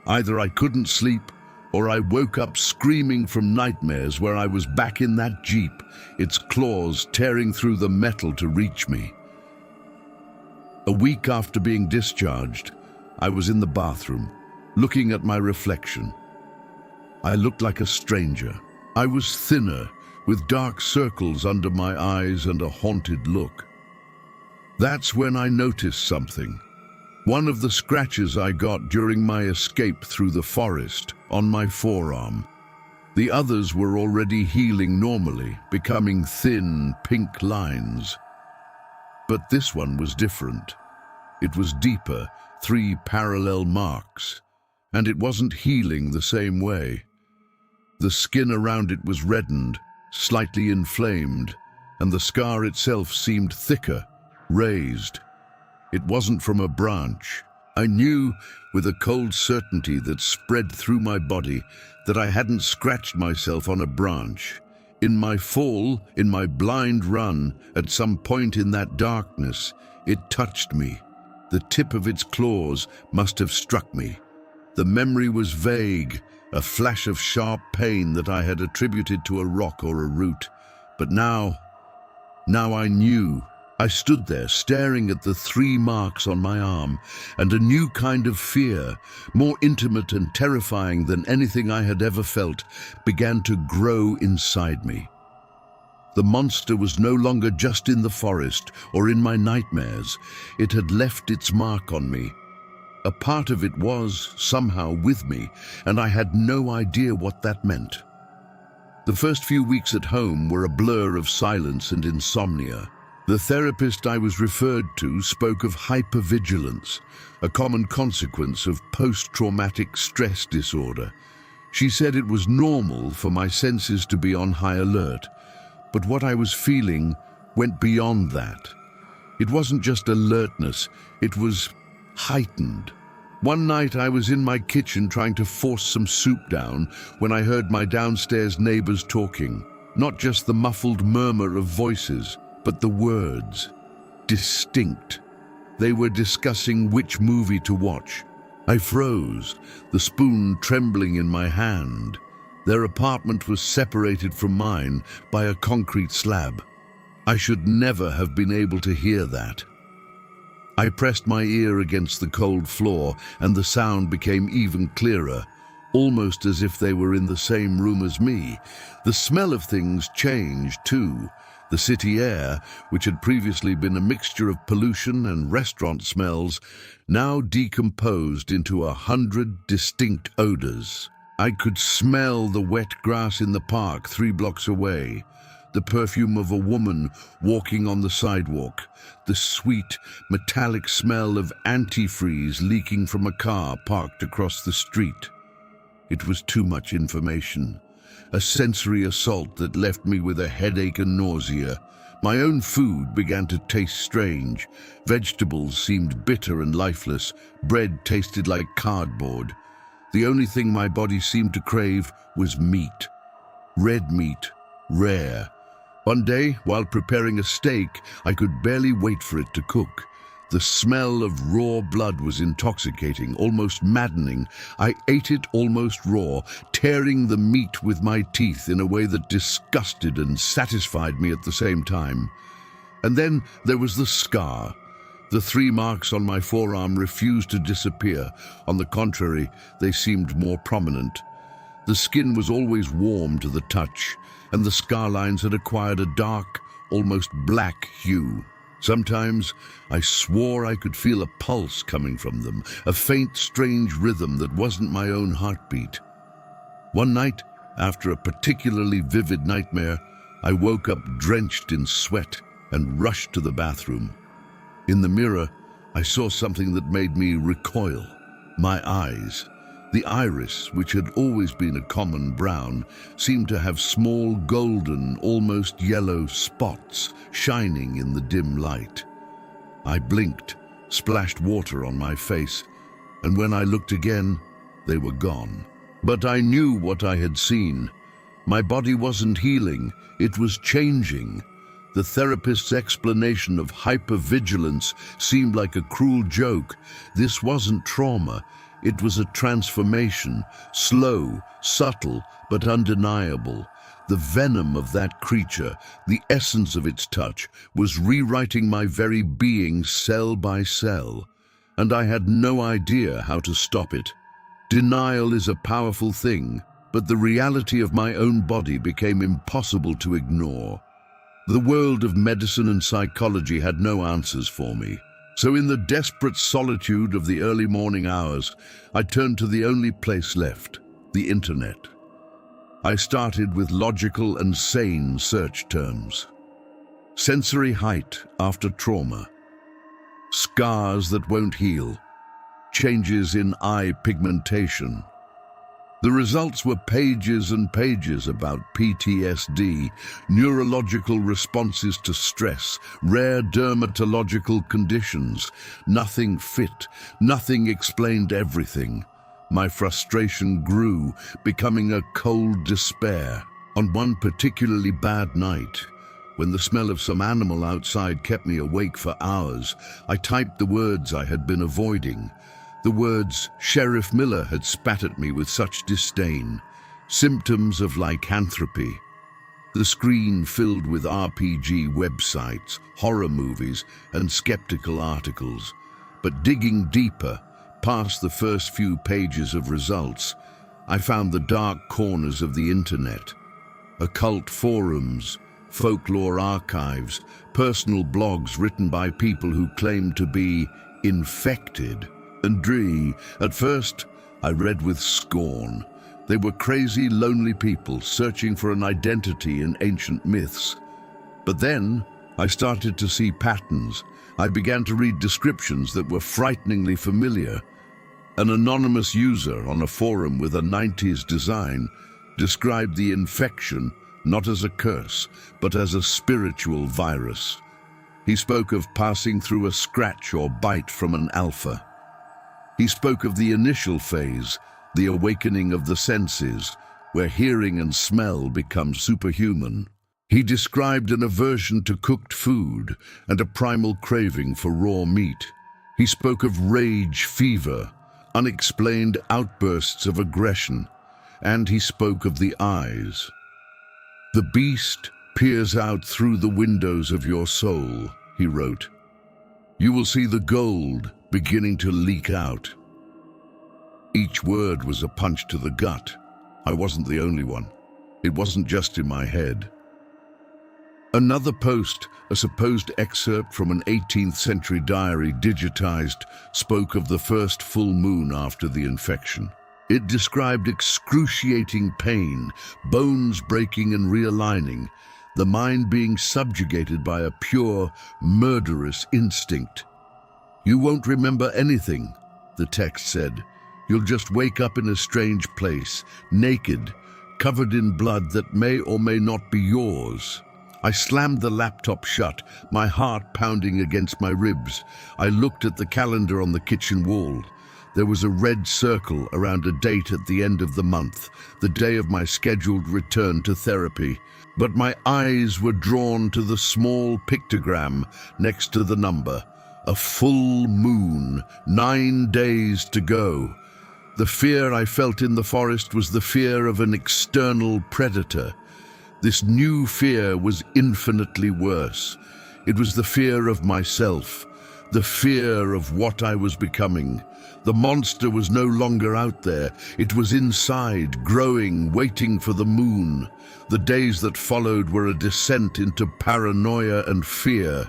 Either I couldn't sleep, or I woke up screaming from nightmares where I was back in that Jeep, its claws tearing through the metal to reach me. A week after being discharged, I was in the bathroom, looking at my reflection. I looked like a stranger. I was thinner, with dark circles under my eyes and a haunted look. That's when I noticed something. One of the scratches I got during my escape through the forest on my forearm. The others were already healing normally, becoming thin, pink lines. But this one was different. It was deeper, 3 parallel marks, and it wasn't healing the same way. The skin around it was reddened, slightly inflamed, and the scar itself seemed thicker, raised. It wasn't from a branch. I knew with a cold certainty that spread through my body that I hadn't scratched myself on a branch. In my fall, in my blind run, at some point in that darkness, it touched me. The tip of its claws must have struck me. The memory was vague, a flash of sharp pain that I had attributed to a rock or a root. But now I knew. I stood there staring at the 3 marks on my arm, and a new kind of fear, more intimate and terrifying than anything I had ever felt, began to grow inside me. The monster was no longer just in the forest or in my nightmares. It had left its mark on me. A part of it was, somehow, with me, and I had no idea what that meant. The first few weeks at home were a blur of silence and insomnia. The therapist I was referred to spoke of hypervigilance, a common consequence of post-traumatic stress disorder. She said it was normal for my senses to be on high alert, but what I was feeling went beyond that. It wasn't just alertness, it was heightened. One night I was in my kitchen trying to force some soup down when I heard my downstairs neighbors talking. Not just the muffled murmur of voices, but the words. Distinct. They were discussing which movie to watch. I froze, the spoon trembling in my hand. Their apartment was separated from mine by a concrete slab. I should never have been able to hear that. I pressed my ear against the cold floor, and the sound became even clearer, almost as if they were in the same room as me. The smell of things changed, too. The city air, which had previously been a mixture of pollution and restaurant smells, now decomposed into 100 distinct odors. I could smell the wet grass in the park 3 blocks away, the perfume of a woman walking on the sidewalk, the sweet, metallic smell of antifreeze leaking from a car parked across the street. It was too much information. A sensory assault that left me with a headache and nausea. My own food began to taste strange. Vegetables seemed bitter and lifeless. Bread tasted like cardboard. The only thing my body seemed to crave was meat. Red meat, rare. One day, while preparing a steak, I could barely wait for it to cook. The smell of raw blood was intoxicating, almost maddening. I ate it almost raw, tearing the meat with my teeth in a way that disgusted and satisfied me at the same time. And then there was the scar. The 3 marks on my forearm refused to disappear. On the contrary, they seemed more prominent. The skin was always warm to the touch, and the scar lines had acquired a dark, almost black hue. Sometimes I swore I could feel a pulse coming from them, a faint, strange rhythm that wasn't my own heartbeat. One night, after a particularly vivid nightmare, I woke up drenched in sweat and rushed to the bathroom. In the mirror, I saw something that made me recoil. My eyes. The iris, which had always been a common brown, seemed to have small golden, almost yellow spots shining in the dim light. I blinked, splashed water on my face, and when I looked again, they were gone. But I knew what I had seen. My body wasn't healing, it was changing. The therapist's explanation of hypervigilance seemed like a cruel joke. This wasn't trauma. It was a transformation, slow, subtle, but undeniable. The venom of that creature, the essence of its touch, was rewriting my very being cell by cell, and I had no idea how to stop it. Denial is a powerful thing, but the reality of my own body became impossible to ignore. The world of medicine and psychology had no answers for me. So in the desperate solitude of the early morning hours, I turned to the only place left, the internet. I started with logical and sane search terms. Sensory height after trauma. Scars that won't heal. Changes in eye pigmentation. The results were pages and pages about PTSD, neurological responses to stress, rare dermatological conditions. Nothing fit, nothing explained everything. My frustration grew, becoming a cold despair. On one particularly bad night, when the smell of some animal outside kept me awake for hours, I typed the words I had been avoiding. The words Sheriff Miller had spat at me with such disdain, symptoms of lycanthropy. The screen filled with RPG websites, horror movies, and skeptical articles. But digging deeper, past the first few pages of results, I found the dark corners of the internet. Occult forums, folklore archives, personal blogs written by people who claimed to be infected. And at first, I read with scorn. They were crazy, lonely people searching for an identity in ancient myths. But then, I started to see patterns. I began to read descriptions that were frighteningly familiar. An anonymous user on a forum with a 90s design described the infection not as a curse, but as a spiritual virus. He spoke of passing through a scratch or bite from an alpha. He spoke of the initial phase, the awakening of the senses, where hearing and smell become superhuman. He described an aversion to cooked food and a primal craving for raw meat. He spoke of rage, fever, unexplained outbursts of aggression, and he spoke of the eyes. The beast peers out through the windows of your soul, he wrote. You will see the gold beginning to leak out. Each word was a punch to the gut. I wasn't the only one. It wasn't just in my head. Another post, a supposed excerpt from an 18th century diary digitized, spoke of the first full moon after the infection. It described excruciating pain, bones breaking and realigning, the mind being subjugated by a pure, murderous instinct. "You won't remember anything," the text said. "You'll just wake up in a strange place, naked, covered in blood that may or may not be yours." I slammed the laptop shut, my heart pounding against my ribs. I looked at the calendar on the kitchen wall. There was a red circle around a date at the end of the month, the day of my scheduled return to therapy. But my eyes were drawn to the small pictogram next to the number. A full moon, 9 days to go. The fear I felt in the forest was the fear of an external predator. This new fear was infinitely worse. It was the fear of myself, the fear of what I was becoming. The monster was no longer out there. It was inside, growing, waiting for the moon. The days that followed were a descent into paranoia and fear.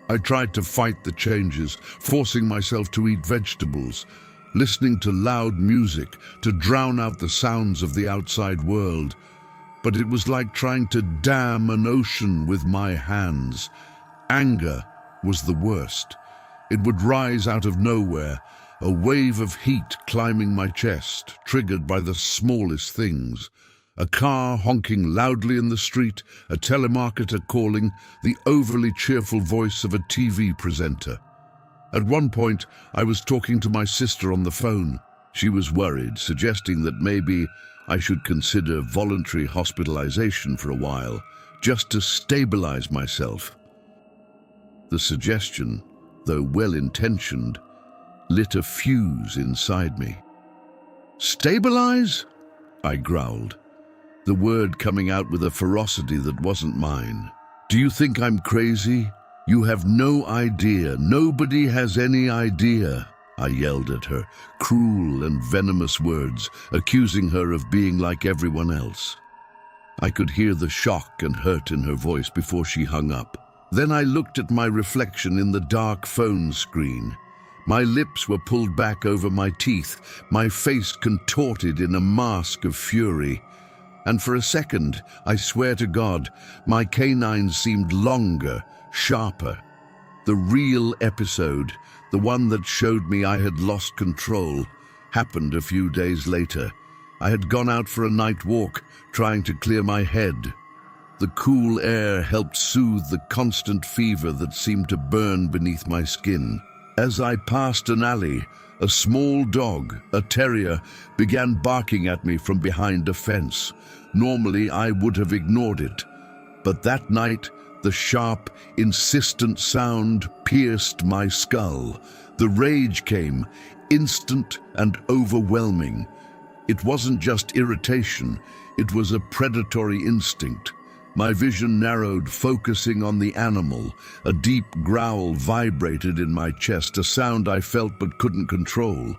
I tried to fight the changes, forcing myself to eat vegetables, listening to loud music to drown out the sounds of the outside world. But it was like trying to dam an ocean with my hands. Anger was the worst. It would rise out of nowhere, a wave of heat climbing my chest, triggered by the smallest things. A car honking loudly in the street, a telemarketer calling, the overly cheerful voice of a TV presenter. At one point, I was talking to my sister on the phone. She was worried, suggesting that maybe I should consider voluntary hospitalization for a while, just to stabilize myself. The suggestion, though well-intentioned, lit a fuse inside me. "Stabilize?" I growled, the word coming out with a ferocity that wasn't mine. "Do you think I'm crazy? You have no idea. Nobody has any idea." I yelled at her, cruel and venomous words, accusing her of being like everyone else. I could hear the shock and hurt in her voice before she hung up. Then I looked at my reflection in the dark phone screen. My lips were pulled back over my teeth, my face contorted in a mask of fury. And for a second, I swear to God, my canines seemed longer, sharper. The real episode, the one that showed me I had lost control, happened a few days later. I had gone out for a night walk, trying to clear my head. The cool air helped soothe the constant fever that seemed to burn beneath my skin. As I passed an alley, a small dog, a terrier, began barking at me from behind a fence. Normally, I would have ignored it. But that night, the sharp, insistent sound pierced my skull. The rage came, instant and overwhelming. It wasn't just irritation, it was a predatory instinct. My vision narrowed, focusing on the animal. A deep growl vibrated in my chest, a sound I felt but couldn't control.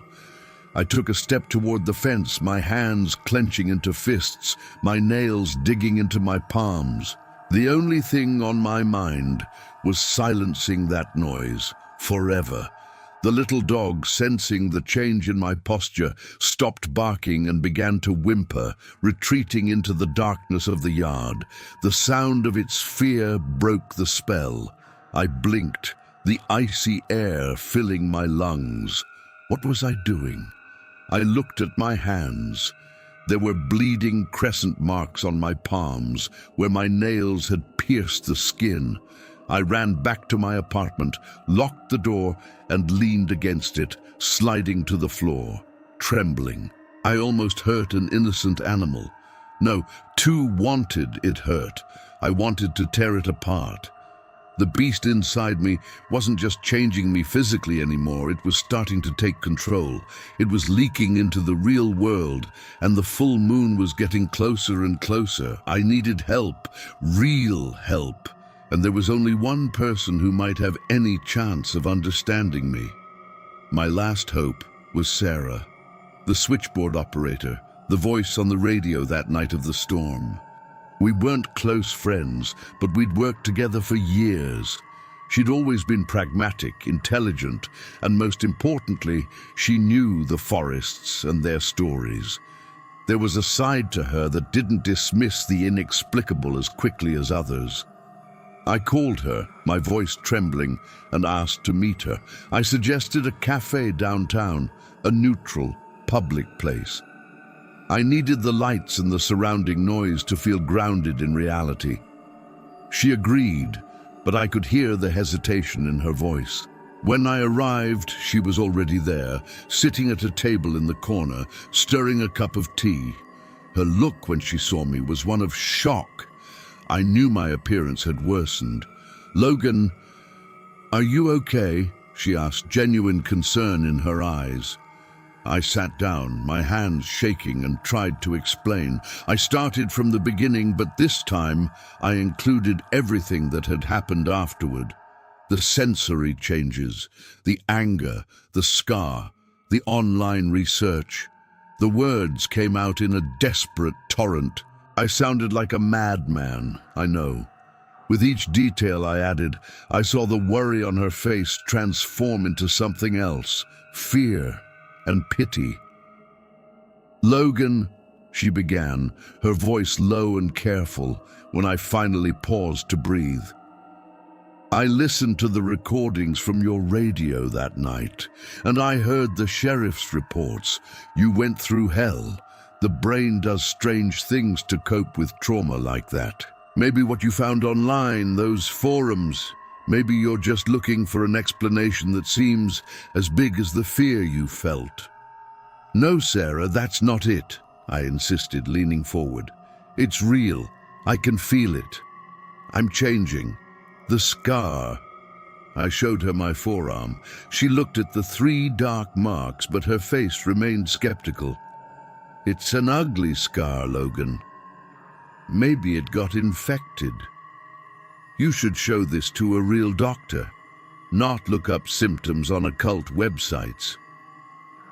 I took a step toward the fence, my hands clenching into fists, my nails digging into my palms. The only thing on my mind was silencing that noise, forever. The little dog, sensing the change in my posture, stopped barking and began to whimper, retreating into the darkness of the yard. The sound of its fear broke the spell. I blinked, the icy air filling my lungs. What was I doing? I looked at my hands. There were bleeding crescent marks on my palms, where my nails had pierced the skin. I ran back to my apartment, locked the door, and leaned against it, sliding to the floor, trembling. I almost hurt an innocent animal. No, too wanted it hurt. I wanted to tear it apart. The beast inside me wasn't just changing me physically anymore, it was starting to take control. It was leaking into the real world, and the full moon was getting closer and closer. I needed help, real help. And there was only one person who might have any chance of understanding me. My last hope was Sarah, the switchboard operator, the voice on the radio that night of the storm. We weren't close friends, but we'd worked together for years. She'd always been pragmatic, intelligent, and most importantly, she knew the forests and their stories. There was a side to her that didn't dismiss the inexplicable as quickly as others. I called her, my voice trembling, and asked to meet her. I suggested a cafe downtown, a neutral, public place. I needed the lights and the surrounding noise to feel grounded in reality. She agreed, but I could hear the hesitation in her voice. When I arrived, she was already there, sitting at a table in the corner, stirring a cup of tea. Her look when she saw me was one of shock. I knew my appearance had worsened. "Logan, are you okay?" she asked, genuine concern in her eyes. I sat down, my hands shaking, and tried to explain. I started from the beginning, but this time I included everything that had happened afterward. The sensory changes, the anger, the scar, the online research. The words came out in a desperate torrent. I sounded like a madman, I know. With each detail I added, I saw the worry on her face transform into something else, fear and pity. "Logan," she began, her voice low and careful, when I finally paused to breathe. "I listened to the recordings from your radio that night, and I heard the sheriff's reports. You went through hell. The brain does strange things to cope with trauma like that. Maybe what you found online, those forums, maybe you're just looking for an explanation that seems as big as the fear you felt." "No, Sarah, that's not it," I insisted, leaning forward. "It's real. I can feel it. I'm changing. The scar." I showed her my forearm. She looked at the 3 dark marks, but her face remained skeptical. "It's an ugly scar, Logan. Maybe it got infected. You should show this to a real doctor, not look up symptoms on occult websites."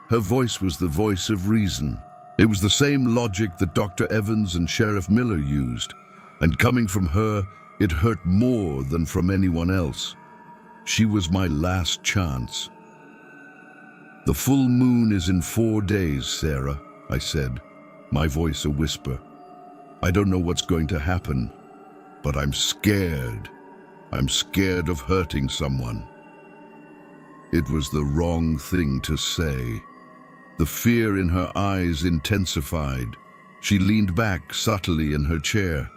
Her voice was the voice of reason. It was the same logic that Dr. Evans and Sheriff Miller used, and coming from her, it hurt more than from anyone else. She was my last chance. "The full moon is in 4 days, Sarah," I said, my voice a whisper. "I don't know what's going to happen, but I'm scared. I'm scared of hurting someone." It was the wrong thing to say. The fear in her eyes intensified. She leaned back subtly in her chair.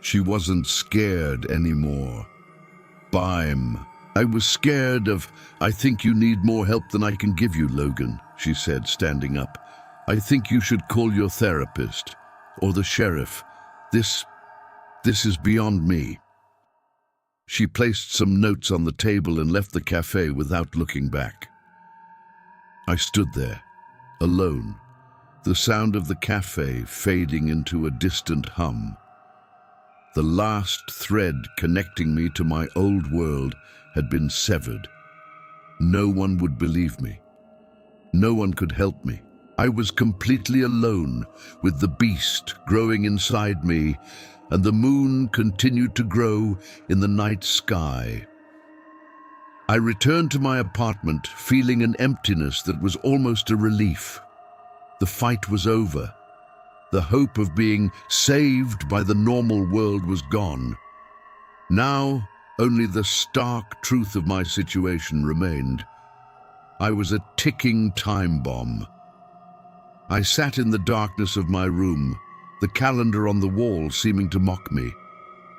She wasn't scared anymore. "Bime. I was scared of, I think you need more help than I can give you, Logan," she said, standing up. "I think you should call your therapist, or the sheriff. This is beyond me." She placed some notes on the table and left the cafe without looking back. I stood there, alone, the sound of the cafe fading into a distant hum. The last thread connecting me to my old world had been severed. No one would believe me. No one could help me. I was completely alone, with the beast growing inside me, and the moon continued to grow in the night sky. I returned to my apartment, feeling an emptiness that was almost a relief. The fight was over. The hope of being saved by the normal world was gone. Now, only the stark truth of my situation remained. I was a ticking time bomb. I sat in the darkness of my room, the calendar on the wall seeming to mock me.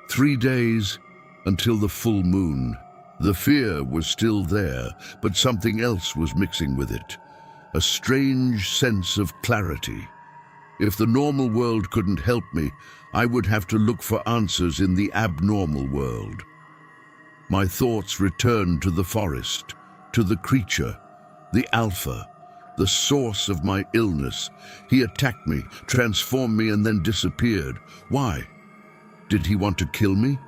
3 days until the full moon. The fear was still there, but something else was mixing with it. A strange sense of clarity. If the normal world couldn't help me, I would have to look for answers in the abnormal world. My thoughts returned to the forest, to the creature, the alpha, the source of my illness. He attacked me, transformed me, and then disappeared. Why? Did he want to kill me?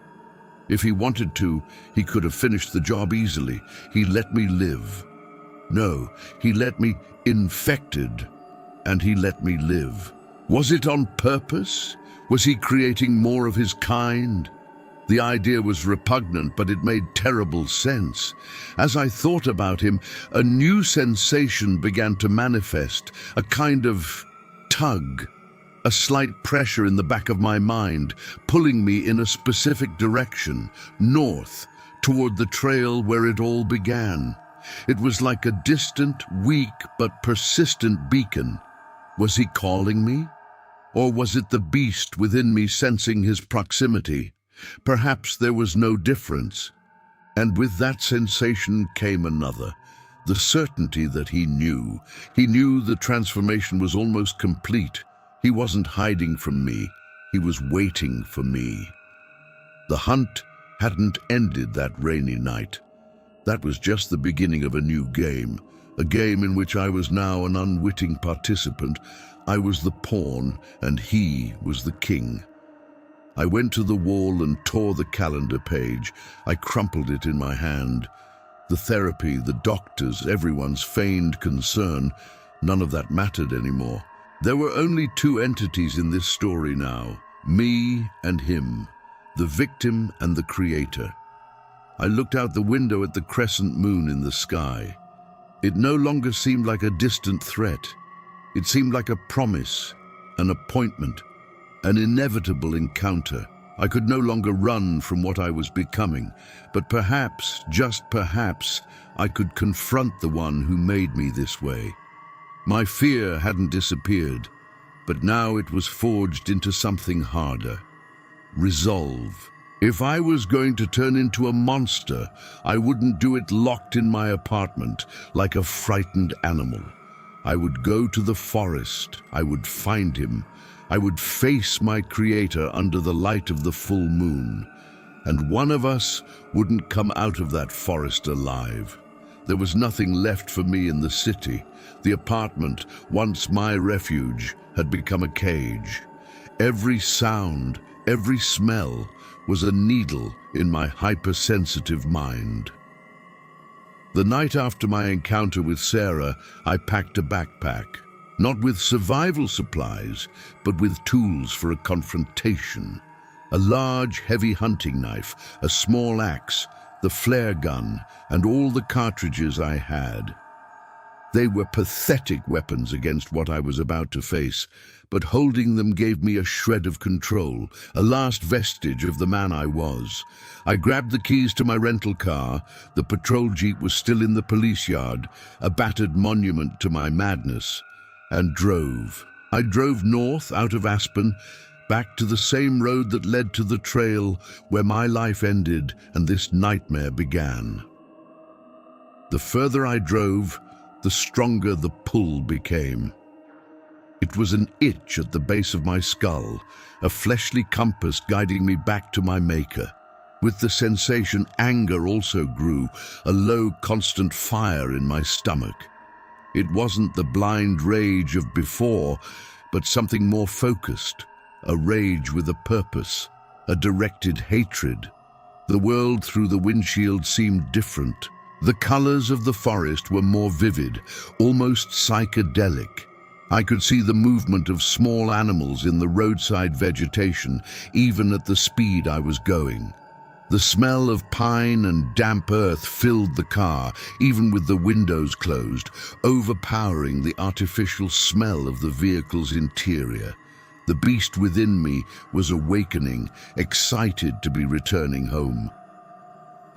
If he wanted to, he could have finished the job easily. He let me live. No, he let me infected, and he let me live. Was it on purpose? Was he creating more of his kind? The idea was repugnant, but it made terrible sense. As I thought about him, a new sensation began to manifest, a kind of tug, a slight pressure in the back of my mind, pulling me in a specific direction, north, toward the trail where it all began. It was like a distant, weak, but persistent beacon. Was he calling me? Or was it the beast within me sensing his proximity? Perhaps there was no difference. And with that sensation came another, the certainty that he knew. He knew the transformation was almost complete. He wasn't hiding from me. He was waiting for me. The hunt hadn't ended that rainy night. That was just the beginning of a new game, a game in which I was now an unwitting participant. I was the pawn, and he was the king. I went to the wall and tore the calendar page. I crumpled it in my hand. The therapy, the doctors, everyone's feigned concern, none of that mattered anymore. There were only two entities in this story now, me and him, the victim and the creator. I looked out the window at the crescent moon in the sky. It no longer seemed like a distant threat. It seemed like a promise, an appointment, an inevitable encounter. I could no longer run from what I was becoming, but perhaps, just perhaps, I could confront the one who made me this way. My fear hadn't disappeared, but now it was forged into something harder. Resolve. If I was going to turn into a monster, I wouldn't do it locked in my apartment like a frightened animal. I would go to the forest. I would find him. I would face my creator under the light of the full moon. And one of us wouldn't come out of that forest alive. There was nothing left for me in the city. The apartment, once my refuge, had become a cage. Every sound, every smell was a needle in my hypersensitive mind. The night after my encounter with Sarah, I packed a backpack. Not with survival supplies, but with tools for a confrontation. A large, heavy hunting knife, a small axe, the flare gun, and all the cartridges I had. They were pathetic weapons against what I was about to face, but holding them gave me a shred of control, a last vestige of the man I was. I grabbed the keys to my rental car. The patrol jeep was still in the police yard, a battered monument to my madness, and drove. I drove north out of Aspen, back to the same road that led to the trail where my life ended and this nightmare began. The further I drove, the stronger the pull became. It was an itch at the base of my skull, a fleshly compass guiding me back to my maker. With the sensation, anger also grew, a low, constant fire in my stomach. It wasn't the blind rage of before, but something more focused, a rage with a purpose, a directed hatred. The world through the windshield seemed different. The colors of the forest were more vivid, almost psychedelic. I could see the movement of small animals in the roadside vegetation, even at the speed I was going. The smell of pine and damp earth filled the car, even with the windows closed, overpowering the artificial smell of the vehicle's interior. The beast within me was awakening, excited to be returning home.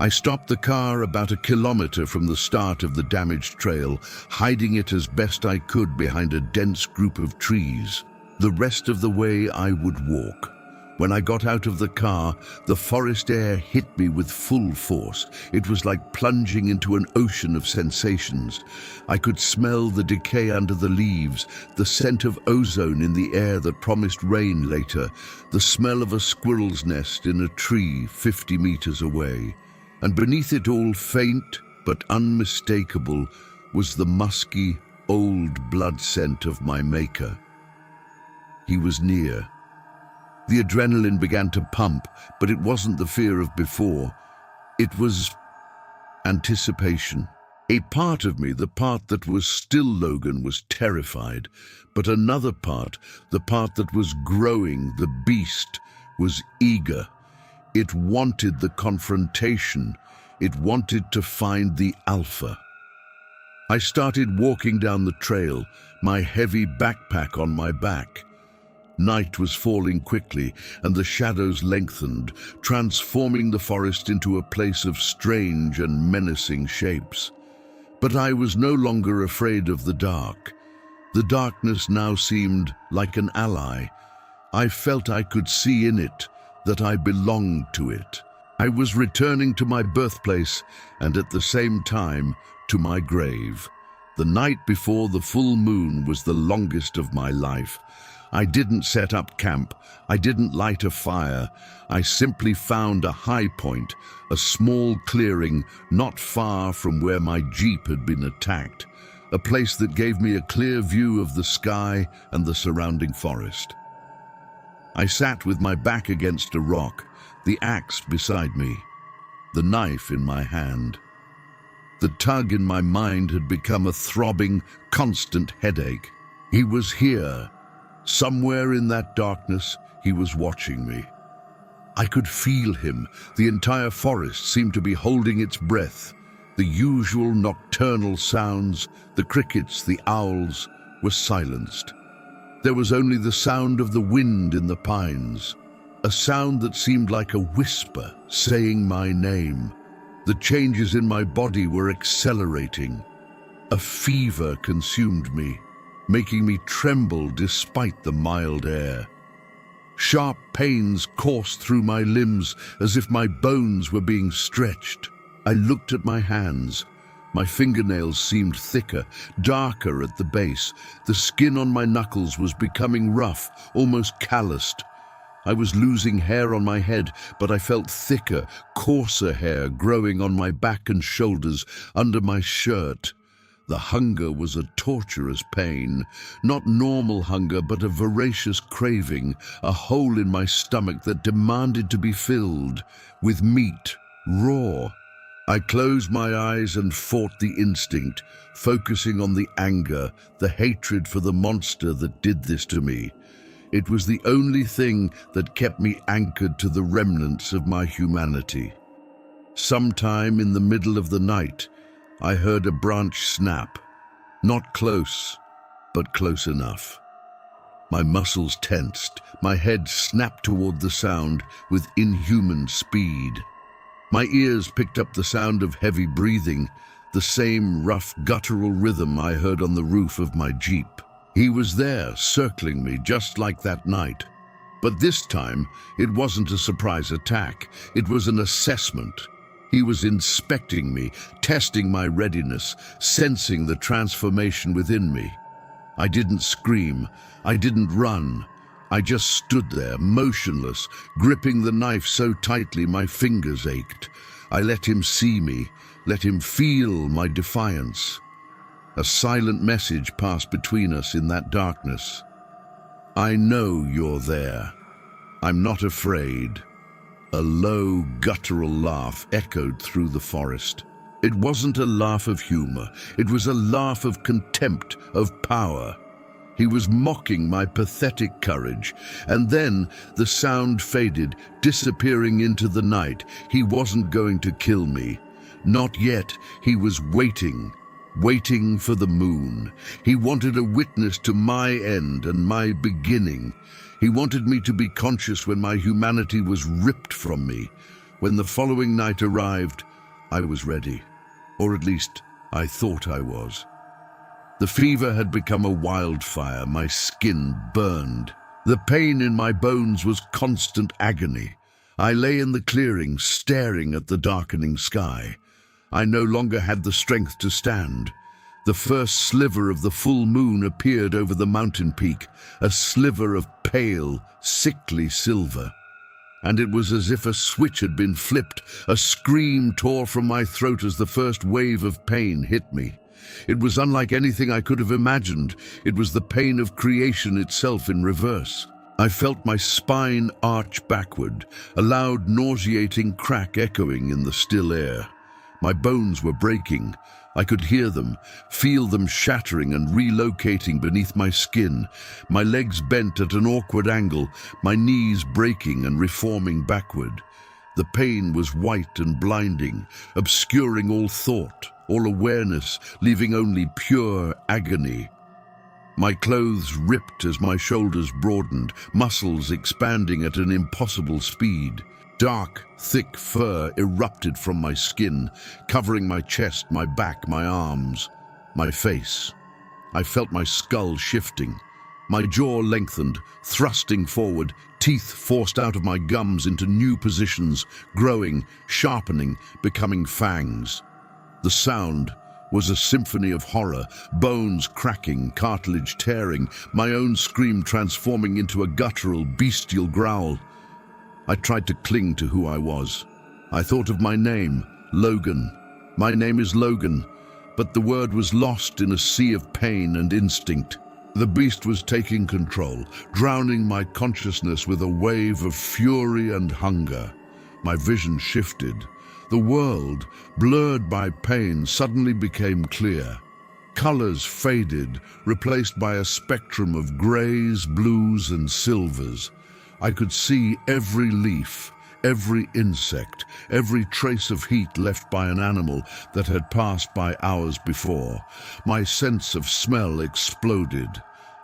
I stopped the car about 1 kilometer from the start of the damaged trail, hiding it as best I could behind a dense group of trees. The rest of the way I would walk. When I got out of the car, the forest air hit me with full force. It was like plunging into an ocean of sensations. I could smell the decay under the leaves, the scent of ozone in the air that promised rain later, the smell of a squirrel's nest in a tree 50 meters away. And beneath it all, faint but unmistakable, was the musky, old blood scent of my maker. He was near. The adrenaline began to pump, but it wasn't the fear of before. It was anticipation. A part of me, the part that was still Logan, was terrified, but another part, the part that was growing, the beast, was eager. It wanted the confrontation. It wanted to find the alpha. I started walking down the trail, my heavy backpack on my back. Night was falling quickly, and the shadows lengthened, transforming the forest into a place of strange and menacing shapes. But I was no longer afraid of the dark. The darkness now seemed like an ally. I felt I could see in it that I belonged to it. I was returning to my birthplace and at the same time to my grave. The night before the full moon was the longest of my life. I didn't set up camp. I didn't light a fire. I simply found a high point, a small clearing not far from where my jeep had been attacked, a place that gave me a clear view of the sky and the surrounding forest. I sat with my back against a rock, the axe beside me, the knife in my hand. The tug in my mind had become a throbbing, constant headache. He was here. Somewhere in that darkness, he was watching me. I could feel him. The entire forest seemed to be holding its breath. The usual nocturnal sounds, the crickets, the owls, were silenced. There was only the sound of the wind in the pines, a sound that seemed like a whisper saying my name. The changes in my body were accelerating. A fever consumed me, making me tremble despite the mild air. Sharp pains coursed through my limbs as if my bones were being stretched. I looked at my hands. My fingernails seemed thicker, darker at the base. The skin on my knuckles was becoming rough, almost calloused. I was losing hair on my head, but I felt thicker, coarser hair growing on my back and shoulders, under my shirt. The hunger was a torturous pain, not normal hunger, but a voracious craving, a hole in my stomach that demanded to be filled with meat, raw. I closed my eyes and fought the instinct, focusing on the anger, the hatred for the monster that did this to me. It was the only thing that kept me anchored to the remnants of my humanity. Sometime in the middle of the night, I heard a branch snap. Not close, but close enough. My muscles tensed, my head snapped toward the sound with inhuman speed. My ears picked up the sound of heavy breathing, the same rough guttural rhythm I heard on the roof of my Jeep. He was there, circling me just like that night. But this time, it wasn't a surprise attack. It was an assessment. He was inspecting me, testing my readiness, sensing the transformation within me. I didn't scream. I didn't run. I just stood there, motionless, gripping the knife so tightly my fingers ached. I let him see me, let him feel my defiance. A silent message passed between us in that darkness. I know you're there. I'm not afraid. A low, guttural laugh echoed through the forest. It wasn't a laugh of humor. It was a laugh of contempt, of power. He was mocking my pathetic courage, and then the sound faded, disappearing into the night. He wasn't going to kill me. Not yet. He was waiting for the moon. He wanted a witness to my end and my beginning. He wanted me to be conscious when my humanity was ripped from me. When the following night arrived, I was ready. Or at least, I thought I was. The fever had become a wildfire. My skin burned. The pain in my bones was constant agony. I lay in the clearing, staring at the darkening sky. I no longer had the strength to stand. The first sliver of the full moon appeared over the mountain peak, a sliver of pale, sickly silver. And it was as if a switch had been flipped. A scream tore from my throat as the first wave of pain hit me. It was unlike anything I could have imagined. It was the pain of creation itself in reverse. I felt my spine arch backward, a loud, nauseating crack echoing in the still air. My bones were breaking. I could hear them, feel them shattering and relocating beneath my skin, my legs bent at an awkward angle, my knees breaking and reforming backward. The pain was white and blinding, obscuring all thought, all awareness, leaving only pure agony. My clothes ripped as my shoulders broadened, muscles expanding at an impossible speed. Dark, thick fur erupted from my skin, covering my chest, my back, my arms, my face. I felt my skull shifting. My jaw lengthened, thrusting forward, teeth forced out of my gums into new positions, growing, sharpening, becoming fangs. The sound was a symphony of horror, bones cracking, cartilage tearing, my own scream transforming into a guttural, bestial growl. I tried to cling to who I was. I thought of my name, Logan. My name is Logan, but the word was lost in a sea of pain and instinct. The beast was taking control, drowning my consciousness with a wave of fury and hunger. My vision shifted. The world, blurred by pain, suddenly became clear. Colors faded, replaced by a spectrum of grays, blues, and silvers. I could see every leaf, every insect, every trace of heat left by an animal that had passed by hours before. My sense of smell exploded.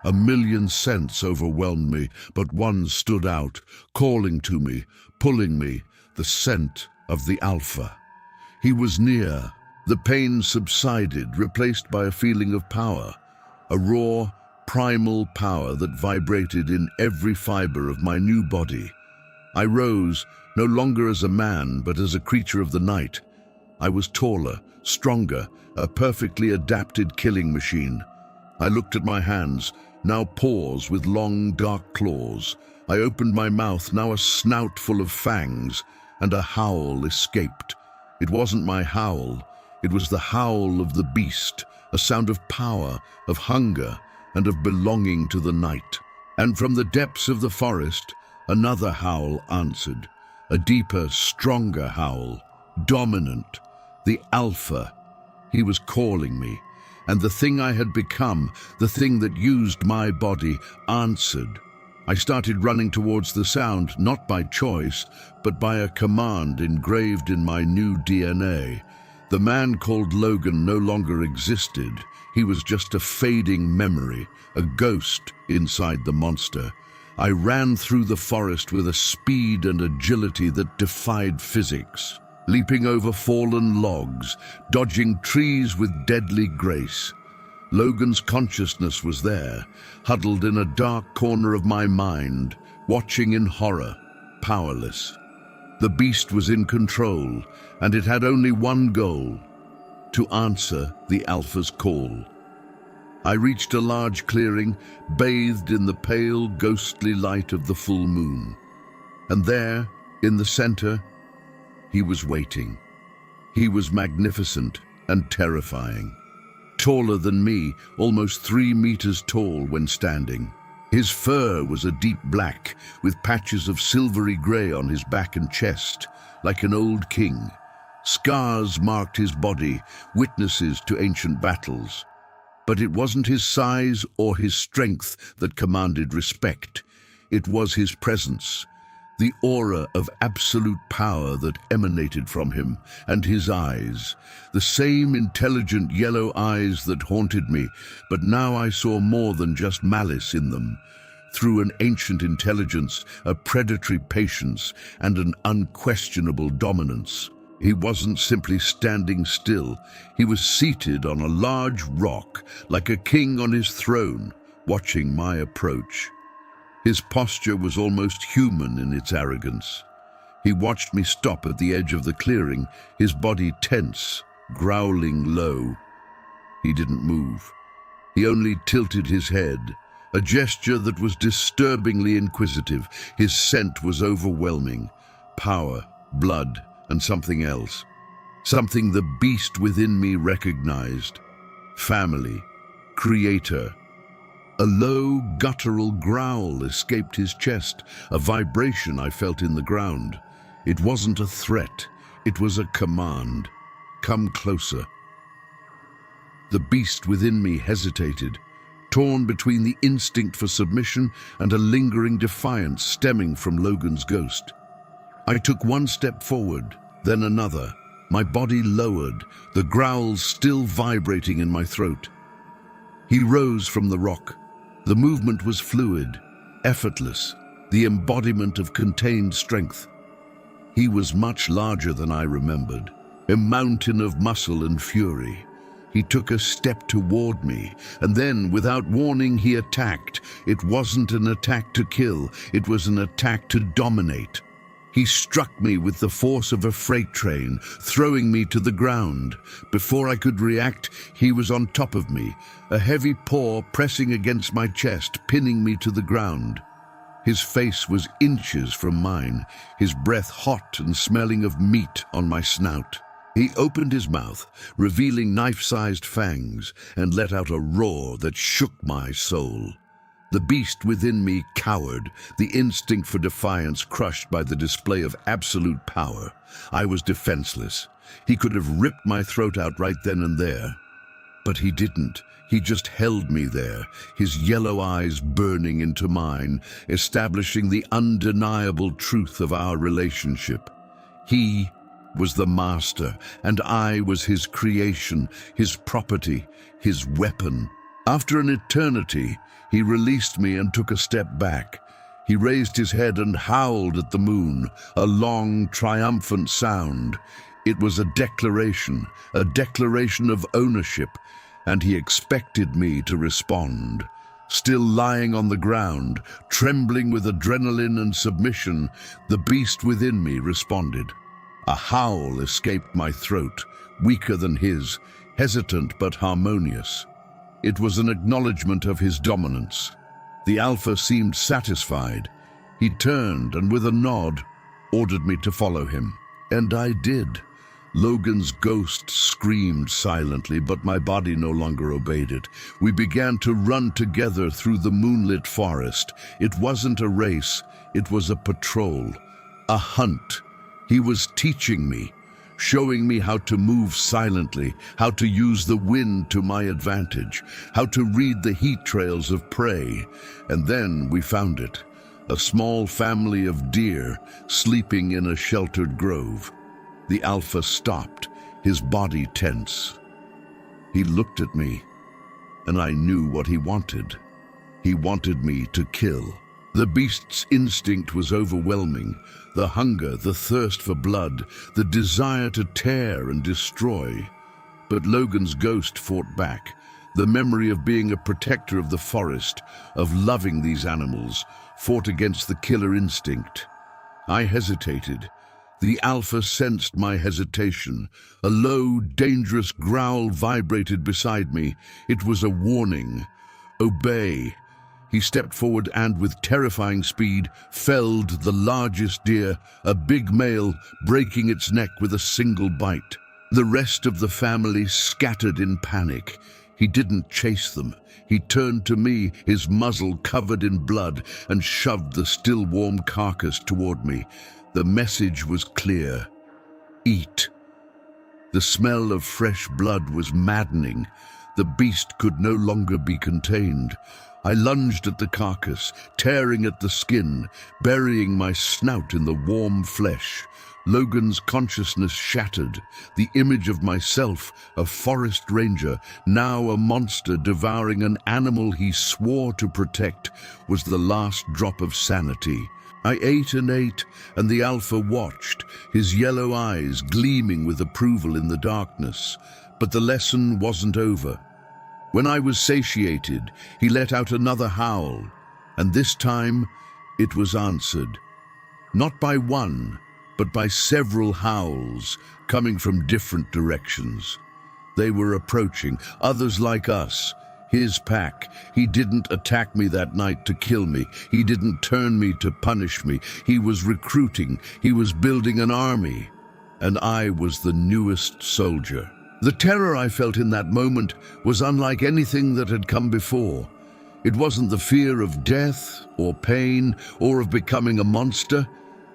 A million scents overwhelmed me, but one stood out, calling to me, pulling me, the scent of the alpha. He was near. The pain subsided, replaced by a feeling of power, a raw, primal power that vibrated in every fiber of my new body. I rose, no longer as a man, but as a creature of the night. I was taller, stronger, a perfectly adapted killing machine. I looked at my hands, now paws with long, dark claws. I opened my mouth, now a snout full of fangs, and a howl escaped. It wasn't my howl, it was the howl of the beast, a sound of power, of hunger, and of belonging to the night. And from the depths of the forest, another howl answered, a deeper, stronger howl, dominant, the alpha. He was calling me, and the thing I had become, the thing that used my body, answered. I started running towards the sound, not by choice, but by a command engraved in my new DNA. The man called Logan no longer existed. He was just a fading memory, a ghost inside the monster. I ran through the forest with a speed and agility that defied physics, leaping over fallen logs, dodging trees with deadly grace. Logan's consciousness was there, huddled in a dark corner of my mind, watching in horror, powerless. The beast was in control, and it had only one goal: to answer the alpha's call. I reached a large clearing, bathed in the pale, ghostly light of the full moon. And there, in the center, he was waiting. He was magnificent and terrifying. Taller than me, almost 3 meters tall when standing. His fur was a deep black, with patches of silvery gray on his back and chest, like an old king. Scars marked his body, witnesses to ancient battles. But it wasn't his size or his strength that commanded respect. It was his presence, the aura of absolute power that emanated from him, and his eyes, the same intelligent yellow eyes that haunted me, but now I saw more than just malice in them. Through an ancient intelligence, a predatory patience, and an unquestionable dominance. He wasn't simply standing still. He was seated on a large rock, like a king on his throne, watching my approach. His posture was almost human in its arrogance. He watched me stop at the edge of the clearing, his body tense, growling low. He didn't move. He only tilted his head, a gesture that was disturbingly inquisitive. His scent was overwhelming. Power, blood, and something else. Something the beast within me recognized. Family, creator. A low, guttural growl escaped his chest, a vibration I felt in the ground. It wasn't a threat, it was a command. Come closer. The beast within me hesitated, torn between the instinct for submission and a lingering defiance stemming from Logan's ghost. I took one step forward, then another, my body lowered, the growls still vibrating in my throat. He rose from the rock. The movement was fluid, effortless, the embodiment of contained strength. He was much larger than I remembered, a mountain of muscle and fury. He took a step toward me, and then, without warning, he attacked. It wasn't an attack to kill, it was an attack to dominate. He struck me with the force of a freight train, throwing me to the ground. Before I could react, he was on top of me, a heavy paw pressing against my chest, pinning me to the ground. His face was inches from mine, his breath hot and smelling of meat on my snout. He opened his mouth, revealing knife-sized fangs, and let out a roar that shook my soul. The beast within me cowered, the instinct for defiance crushed by the display of absolute power. I was defenseless. He could have ripped my throat out right then and there. But he didn't. He just held me there, his yellow eyes burning into mine, establishing the undeniable truth of our relationship. He was the master, and I was his creation, his property, his weapon. After an eternity, he released me and took a step back. He raised his head and howled at the moon, a long, triumphant sound. It was a declaration of ownership, and he expected me to respond. Still lying on the ground, trembling with adrenaline and submission, the beast within me responded. A howl escaped my throat, weaker than his, hesitant but harmonious. It was an acknowledgement of his dominance. The alpha seemed satisfied. He turned and with a nod, ordered me to follow him. And I did. Logan's ghost screamed silently, but my body no longer obeyed it. We began to run together through the moonlit forest. It wasn't a race, it was a patrol, a hunt. He was teaching me, showing me how to move silently, how to use the wind to my advantage, how to read the heat trails of prey. And then we found it, a small family of deer sleeping in a sheltered grove. The alpha stopped, his body tense. He looked at me, and I knew what he wanted. He wanted me to kill. The beast's instinct was overwhelming. The hunger, the thirst for blood, the desire to tear and destroy. But Logan's ghost fought back. The memory of being a protector of the forest, of loving these animals, fought against the killer instinct. I hesitated. The alpha sensed my hesitation. A low, dangerous growl vibrated beside me. It was a warning. Obey. He stepped forward and, with terrifying speed, felled the largest deer, a big male, breaking its neck with a single bite. The rest of the family scattered in panic. He didn't chase them. He turned to me, his muzzle covered in blood, and shoved the still warm carcass toward me. The message was clear. Eat. The smell of fresh blood was maddening. The beast could no longer be contained. I lunged at the carcass, tearing at the skin, burying my snout in the warm flesh. Logan's consciousness shattered. The image of myself, a forest ranger, now a monster devouring an animal he swore to protect, was the last drop of sanity. I ate, and the alpha watched, his yellow eyes gleaming with approval in the darkness. But the lesson wasn't over. When I was satiated, he let out another howl, and this time it was answered. Not by one, but by several howls coming from different directions. They were approaching, others like us, his pack. He didn't attack me that night to kill me. He didn't turn me to punish me. He was recruiting. He was building an army. And I was the newest soldier. The terror I felt in that moment was unlike anything that had come before. It wasn't the fear of death or pain or of becoming a monster.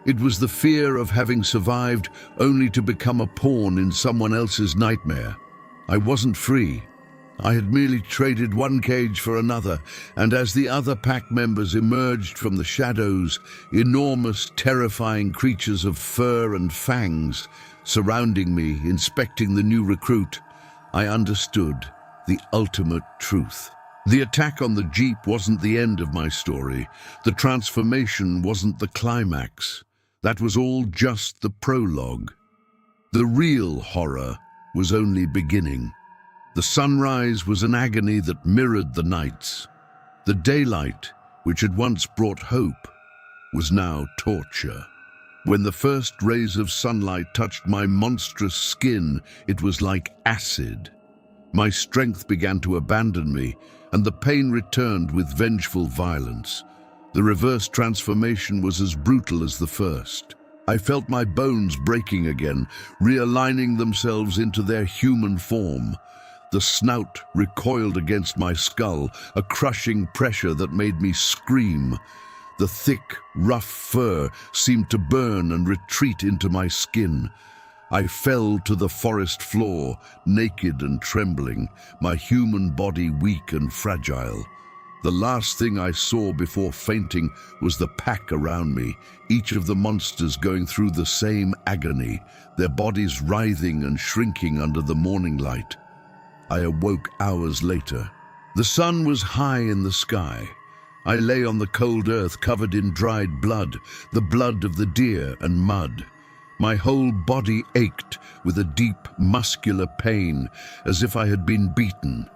It was the fear of having survived only to become a pawn in someone else's nightmare. I wasn't free. I had merely traded one cage for another, and as the other pack members emerged from the shadows, enormous, terrifying creatures of fur and fangs surrounding me, inspecting the new recruit, I understood the ultimate truth. The attack on the Jeep wasn't the end of my story. The transformation wasn't the climax. That was all just the prologue. The real horror was only beginning. The sunrise was an agony that mirrored the nights. The daylight, which had once brought hope, was now torture. When the first rays of sunlight touched my monstrous skin, it was like acid. My strength began to abandon me, and the pain returned with vengeful violence. The reverse transformation was as brutal as the first. I felt my bones breaking again, realigning themselves into their human form. The snout recoiled against my skull, a crushing pressure that made me scream. The thick, rough fur seemed to burn and retreat into my skin. I fell to the forest floor, naked and trembling, my human body weak and fragile. The last thing I saw before fainting was the pack around me, each of the monsters going through the same agony, their bodies writhing and shrinking under the morning light. I awoke hours later. The sun was high in the sky. I lay on the cold earth covered in dried blood, the blood of the deer and mud. My whole body ached with a deep, muscular pain, as if I had been beaten.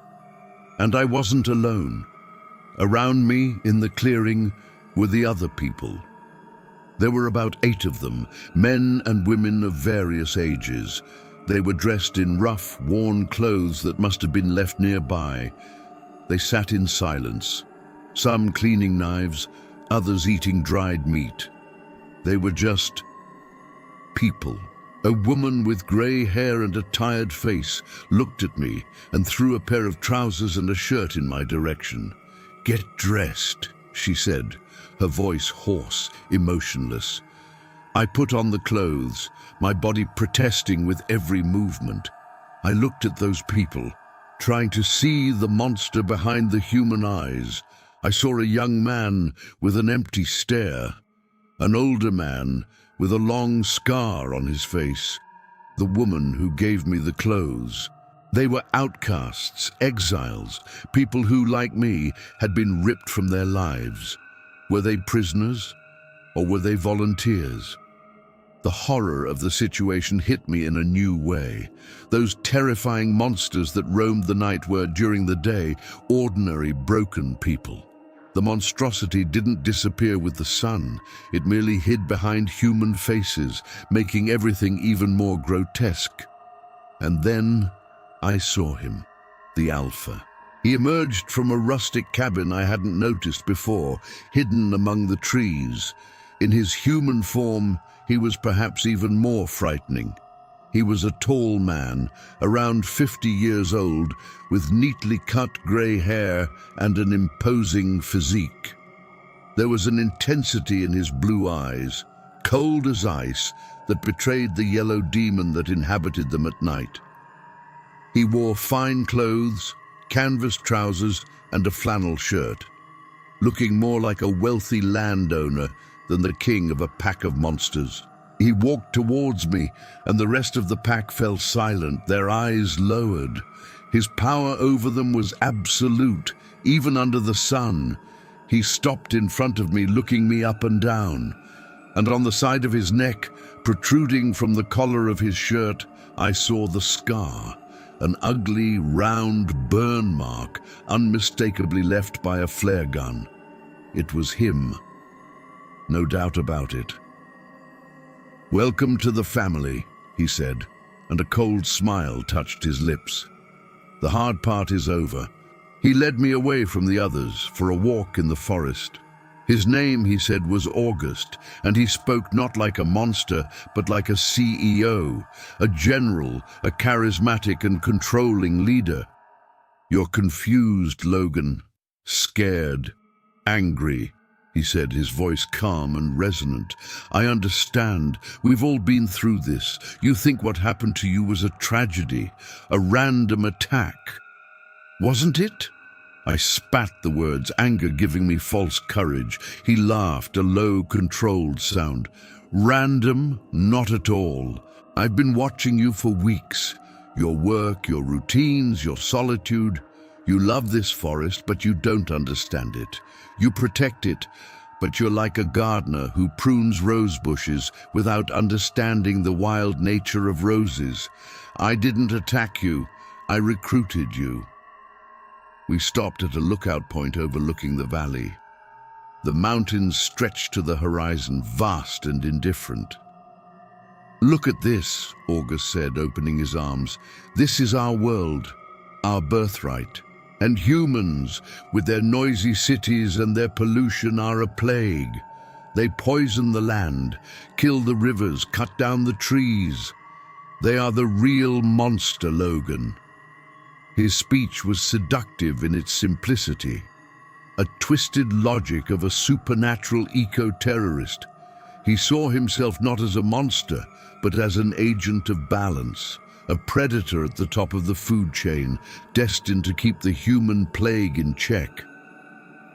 And I wasn't alone. Around me, in the clearing, were the other people. There were about 8 of them, men and women of various ages. They were dressed in rough, worn clothes that must have been left nearby. They sat in silence, some cleaning knives, others eating dried meat. They were just people. A woman with grey hair and a tired face looked at me and threw a pair of trousers and a shirt in my direction. "Get dressed," she said, her voice hoarse, emotionless. I put on the clothes, my body protesting with every movement. I looked at those people, trying to see the monster behind the human eyes. I saw a young man with an empty stare, an older man with a long scar on his face, the woman who gave me the clothes. They were outcasts, exiles, people who, like me, had been ripped from their lives. Were they prisoners, or were they volunteers? The horror of the situation hit me in a new way. Those terrifying monsters that roamed the night were, during the day, ordinary, broken people. The monstrosity didn't disappear with the sun. It merely hid behind human faces, making everything even more grotesque. And then I saw him, the Alpha. He emerged from a rustic cabin I hadn't noticed before, hidden among the trees. In his human form, he was perhaps even more frightening. He was a tall man, around 50 years old, with neatly cut grey hair and an imposing physique. There was an intensity in his blue eyes, cold as ice, that betrayed the yellow demon that inhabited them at night. He wore fine clothes, canvas trousers, and a flannel shirt, looking more like a wealthy landowner than the king of a pack of monsters. He walked towards me, and the rest of the pack fell silent, their eyes lowered. His power over them was absolute, even under the sun. He stopped in front of me, looking me up and down, and on the side of his neck, protruding from the collar of his shirt, I saw the scar, an ugly, round burn mark, unmistakably left by a flare gun. It was him, no doubt about it. "Welcome to the family," he said, and a cold smile touched his lips. "The hard part is over." He led me away from the others for a walk in the forest. His name, he said, was August, and he spoke not like a monster, but like a CEO, a general, a charismatic and controlling leader. "You're confused, Logan, scared, angry," he said, his voice calm and resonant. "I understand. We've all been through this. You think what happened to you was a tragedy, a random attack. Wasn't it? I spat the words, anger giving me false courage. He laughed, a low, controlled sound. Random? Not at all. I've been watching you for weeks. Your work, your routines, your solitude. You love this forest, but you don't understand it. You protect it, but you're like a gardener who prunes rose bushes without understanding the wild nature of roses. I didn't attack you. I recruited you. We stopped at a lookout point overlooking the valley. The mountains stretched to the horizon, vast and indifferent. Look at this, August said, opening his arms. This is our world, our birthright. And humans, with their noisy cities and their pollution, are a plague. They poison the land, kill the rivers, cut down the trees. They are the real monster, Logan. His speech was seductive in its simplicity, a twisted logic of a supernatural eco-terrorist. He saw himself not as a monster, but as an agent of balance, a predator at the top of the food chain, destined to keep the human plague in check.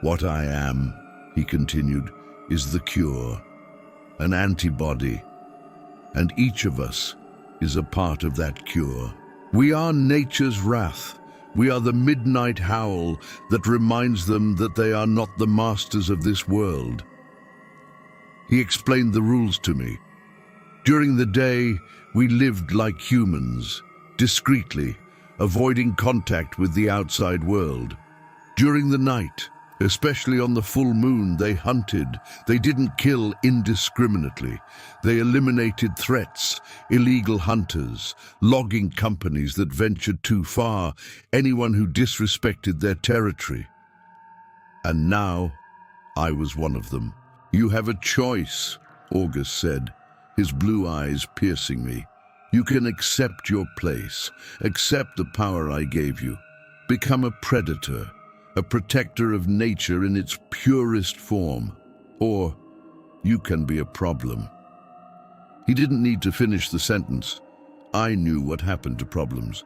What I am, he continued, is the cure, an antibody, and each of us is a part of that cure. We are nature's wrath. We are the midnight howl that reminds them that they are not the masters of this world. He explained the rules to me. During the day, we lived like humans, discreetly, avoiding contact with the outside world. During the night, especially on the full moon, they hunted. They didn't kill indiscriminately. They eliminated threats, illegal hunters, logging companies that ventured too far, anyone who disrespected their territory. And now, I was one of them. You have a choice, August said, his blue eyes piercing me. You can accept your place, accept the power I gave you, become a predator, a protector of nature in its purest form, or you can be a problem. He didn't need to finish the sentence. I knew what happened to problems.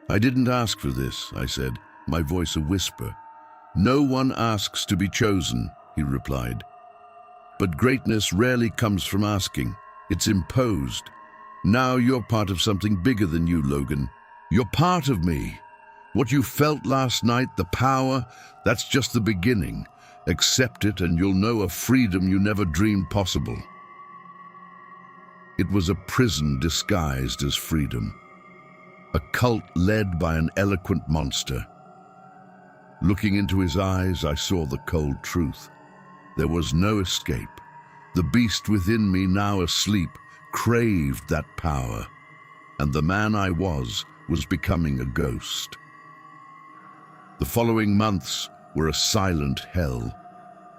I didn't ask for this, I said, my voice a whisper. No one asks to be chosen, he replied. But greatness rarely comes from asking. It's imposed. Now you're part of something bigger than you, Logan. You're part of me. What you felt last night, the power, that's just the beginning. Accept it and you'll know a freedom you never dreamed possible. It was a prison disguised as freedom. A cult led by an eloquent monster. Looking into his eyes, I saw the cold truth. There was no escape. The beast within me, now asleep, craved that power. And the man I was becoming a ghost. The following months were a silent hell.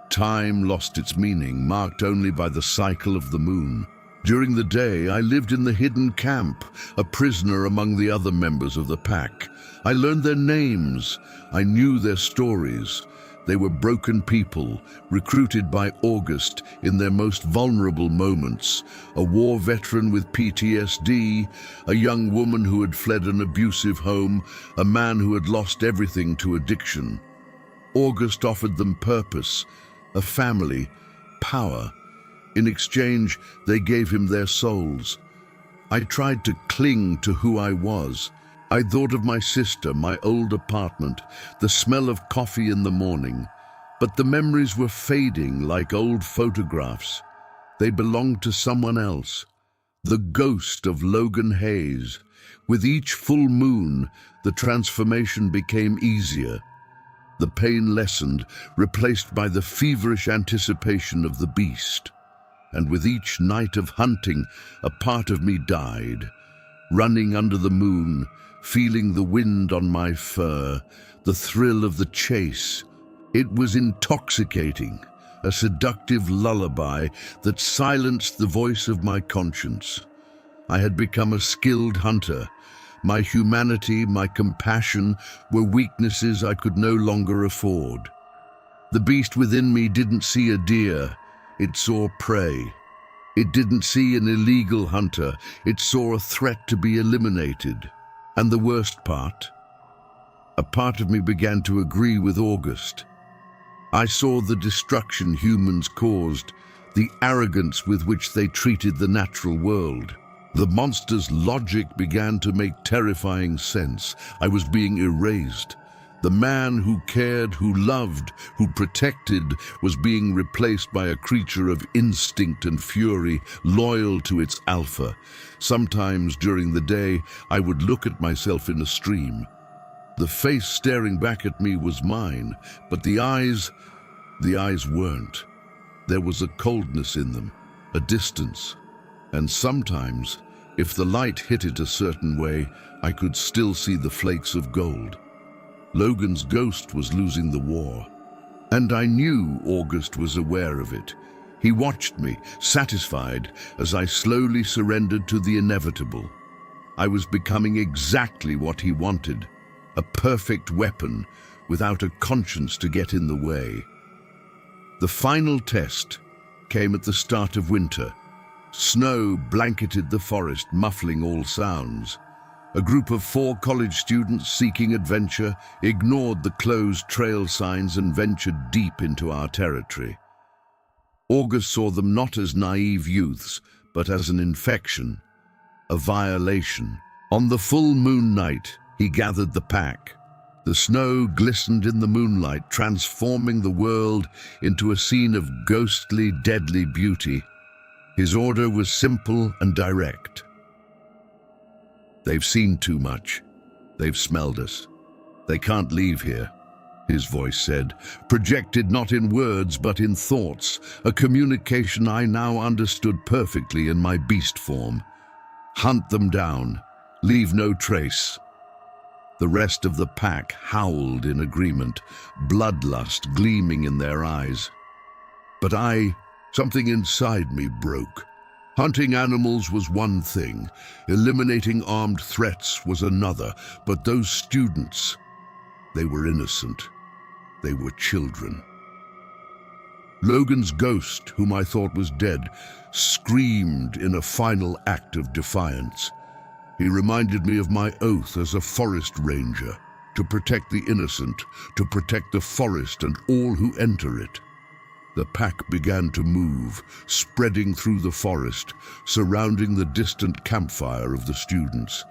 Time lost its meaning, marked only by the cycle of the moon. During the day, I lived in the hidden camp, a prisoner among the other members of the pack. I learned their names. I knew their stories. They were broken people, recruited by August in their most vulnerable moments. A war veteran with PTSD, a young woman who had fled an abusive home, a man who had lost everything to addiction. August offered them purpose, a family, power. In exchange, they gave him their souls. I tried to cling to who I was. I thought of my sister, my old apartment, the smell of coffee in the morning. But the memories were fading like old photographs. They belonged to someone else, the ghost of Logan Hayes. With each full moon, the transformation became easier. The pain lessened, replaced by the feverish anticipation of the beast. And with each night of hunting, a part of me died, running under the moon, feeling the wind on my fur, the thrill of the chase. It was intoxicating, a seductive lullaby that silenced the voice of my conscience. I had become a skilled hunter. My humanity, my compassion were weaknesses I could no longer afford. The beast within me didn't see a deer, it saw prey. It didn't see an illegal hunter, it saw a threat to be eliminated. And the worst part, A part of me began to agree with August. I saw the destruction humans caused, the arrogance with which they treated the natural world. The monster's logic began to make terrifying sense. I was being erased. The man who cared, who loved, who protected was being replaced by a creature of instinct and fury, loyal to its alpha. Sometimes during the day, I would look at myself in a stream. The face staring back at me was mine, but the eyes weren't. There was a coldness in them, a distance. And sometimes, if the light hit it a certain way, I could still see the flakes of gold. Logan's ghost was losing the war. And I knew August was aware of it. He watched me, satisfied, as I slowly surrendered to the inevitable. I was becoming exactly what he wanted, a perfect weapon without a conscience to get in the way. The final test came at the start of winter. Snow blanketed the forest, muffling all sounds. A group of 4 college students seeking adventure ignored the closed trail signs and ventured deep into our territory. August saw them not as naive youths, but as an infection, a violation. On the full moon night, he gathered the pack. The snow glistened in the moonlight, transforming the world into a scene of ghostly, deadly beauty. His order was simple and direct. "They've seen too much. They've smelled us. They can't leave here," his voice said, projected not in words but in thoughts, a communication I now understood perfectly in my beast form. "Hunt them down. Leave no trace." The rest of the pack howled in agreement, bloodlust gleaming in their eyes. But something inside me broke. Hunting animals was one thing, eliminating armed threats was another, but those students, they were innocent. They were children. Logan's ghost, whom I thought was dead, screamed in a final act of defiance. He reminded me of my oath as a forest ranger, to protect the innocent, to protect the forest and all who enter it. The pack began to move, spreading through the forest, surrounding the distant campfire of the students.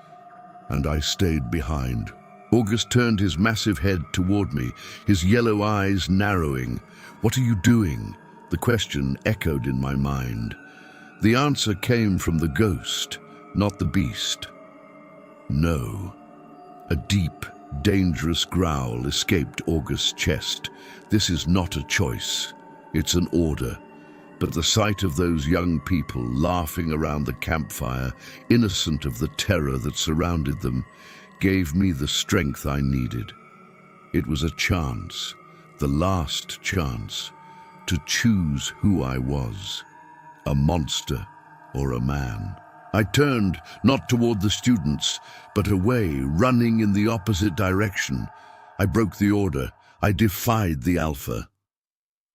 And I stayed behind. August turned his massive head toward me, his yellow eyes narrowing. "What are you doing?" The question echoed in my mind. The answer came from the ghost, not the beast. "No." A deep, dangerous growl escaped August's chest. "This is not a choice. It's an order." But the sight of those young people laughing around the campfire, innocent of the terror that surrounded them, gave me the strength I needed. It was a chance, the last chance, to choose who I was, a monster or a man. I turned, not toward the students, but away, running in the opposite direction. I broke the order. I defied the Alpha.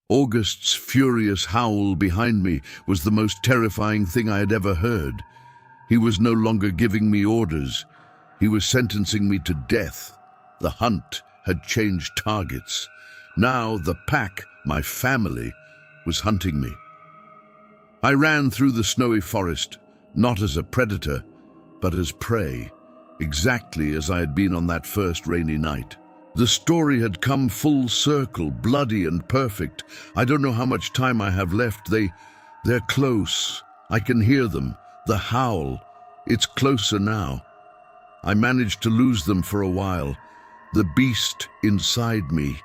August's furious howl behind me was the most terrifying thing I had ever heard. He was no longer giving me orders. He was sentencing me to death. The hunt had changed targets. Now the pack, my family, was hunting me. I ran through the snowy forest, not as a predator, but as prey, exactly as I had been on that first rainy night. The story had come full circle, bloody and perfect. I don't know how much time I have left. They're close. I can hear them. The howl. It's closer now. I managed to lose them for a while. The beast inside me.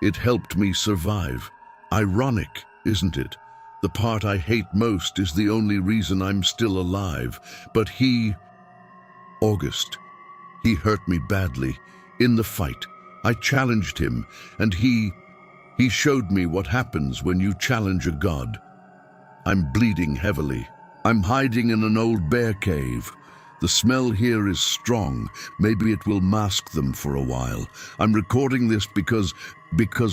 It helped me survive. Ironic, isn't it? The part I hate most is the only reason I'm still alive. But August, he hurt me badly. In the fight, I challenged him, and he showed me what happens when you challenge a god. I'm bleeding heavily. I'm hiding in an old bear cave. The smell here is strong. Maybe it will mask them for a while. I'm recording this because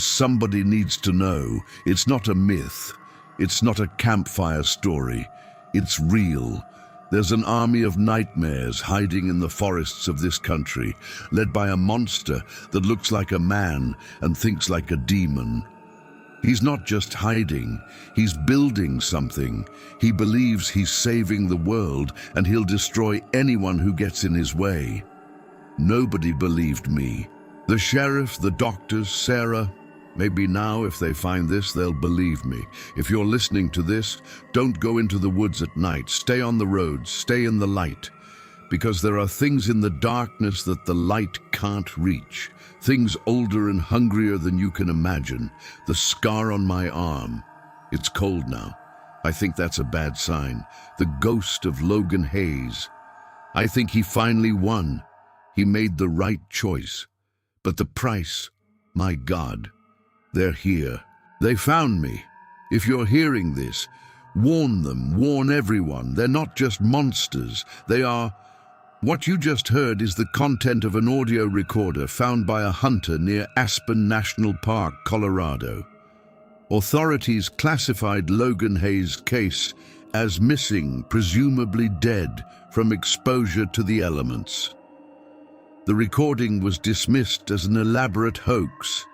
somebody needs to know. It's not a myth. It's not a campfire story. It's real. There's an army of nightmares hiding in the forests of this country, led by a monster that looks like a man and thinks like a demon. He's not just hiding, he's building something. He believes he's saving the world, and he'll destroy anyone who gets in his way. Nobody believed me. The sheriff, the doctors, Sarah. Maybe now, if they find this, they'll believe me. If you're listening to this, don't go into the woods at night. Stay on the roads, stay in the light. Because there are things in the darkness that the light can't reach. Things older and hungrier than you can imagine. The scar on my arm. It's cold now. I think that's a bad sign. The ghost of Logan Hayes. I think he finally won. He made the right choice. But the price, my God, they're here. They found me. If you're hearing this, warn them, warn everyone. They're not just monsters. They are... What you just heard is the content of an audio recorder found by a hunter near Aspen National Park, Colorado. Authorities classified Logan Hayes' case as missing, presumably dead, from exposure to the elements. The recording was dismissed as an elaborate hoax,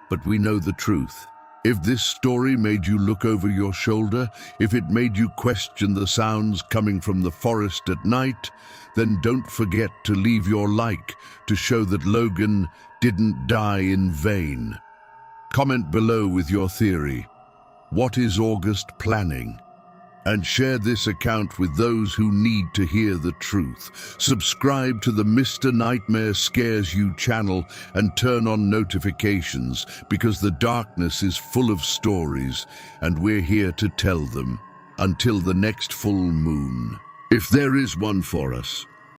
but we know the truth. If this story made you look over your shoulder, if it made you question the sounds coming from the forest at night, then don't forget to leave your like to show that Logan didn't die in vain. Comment below with your theory. What is August planning? And share this account with those who need to hear the truth. Subscribe to the Mr. Nightmare Scares You channel and turn on notifications, because the darkness is full of stories and we're here to tell them. Until the next full moon, if there is one for us.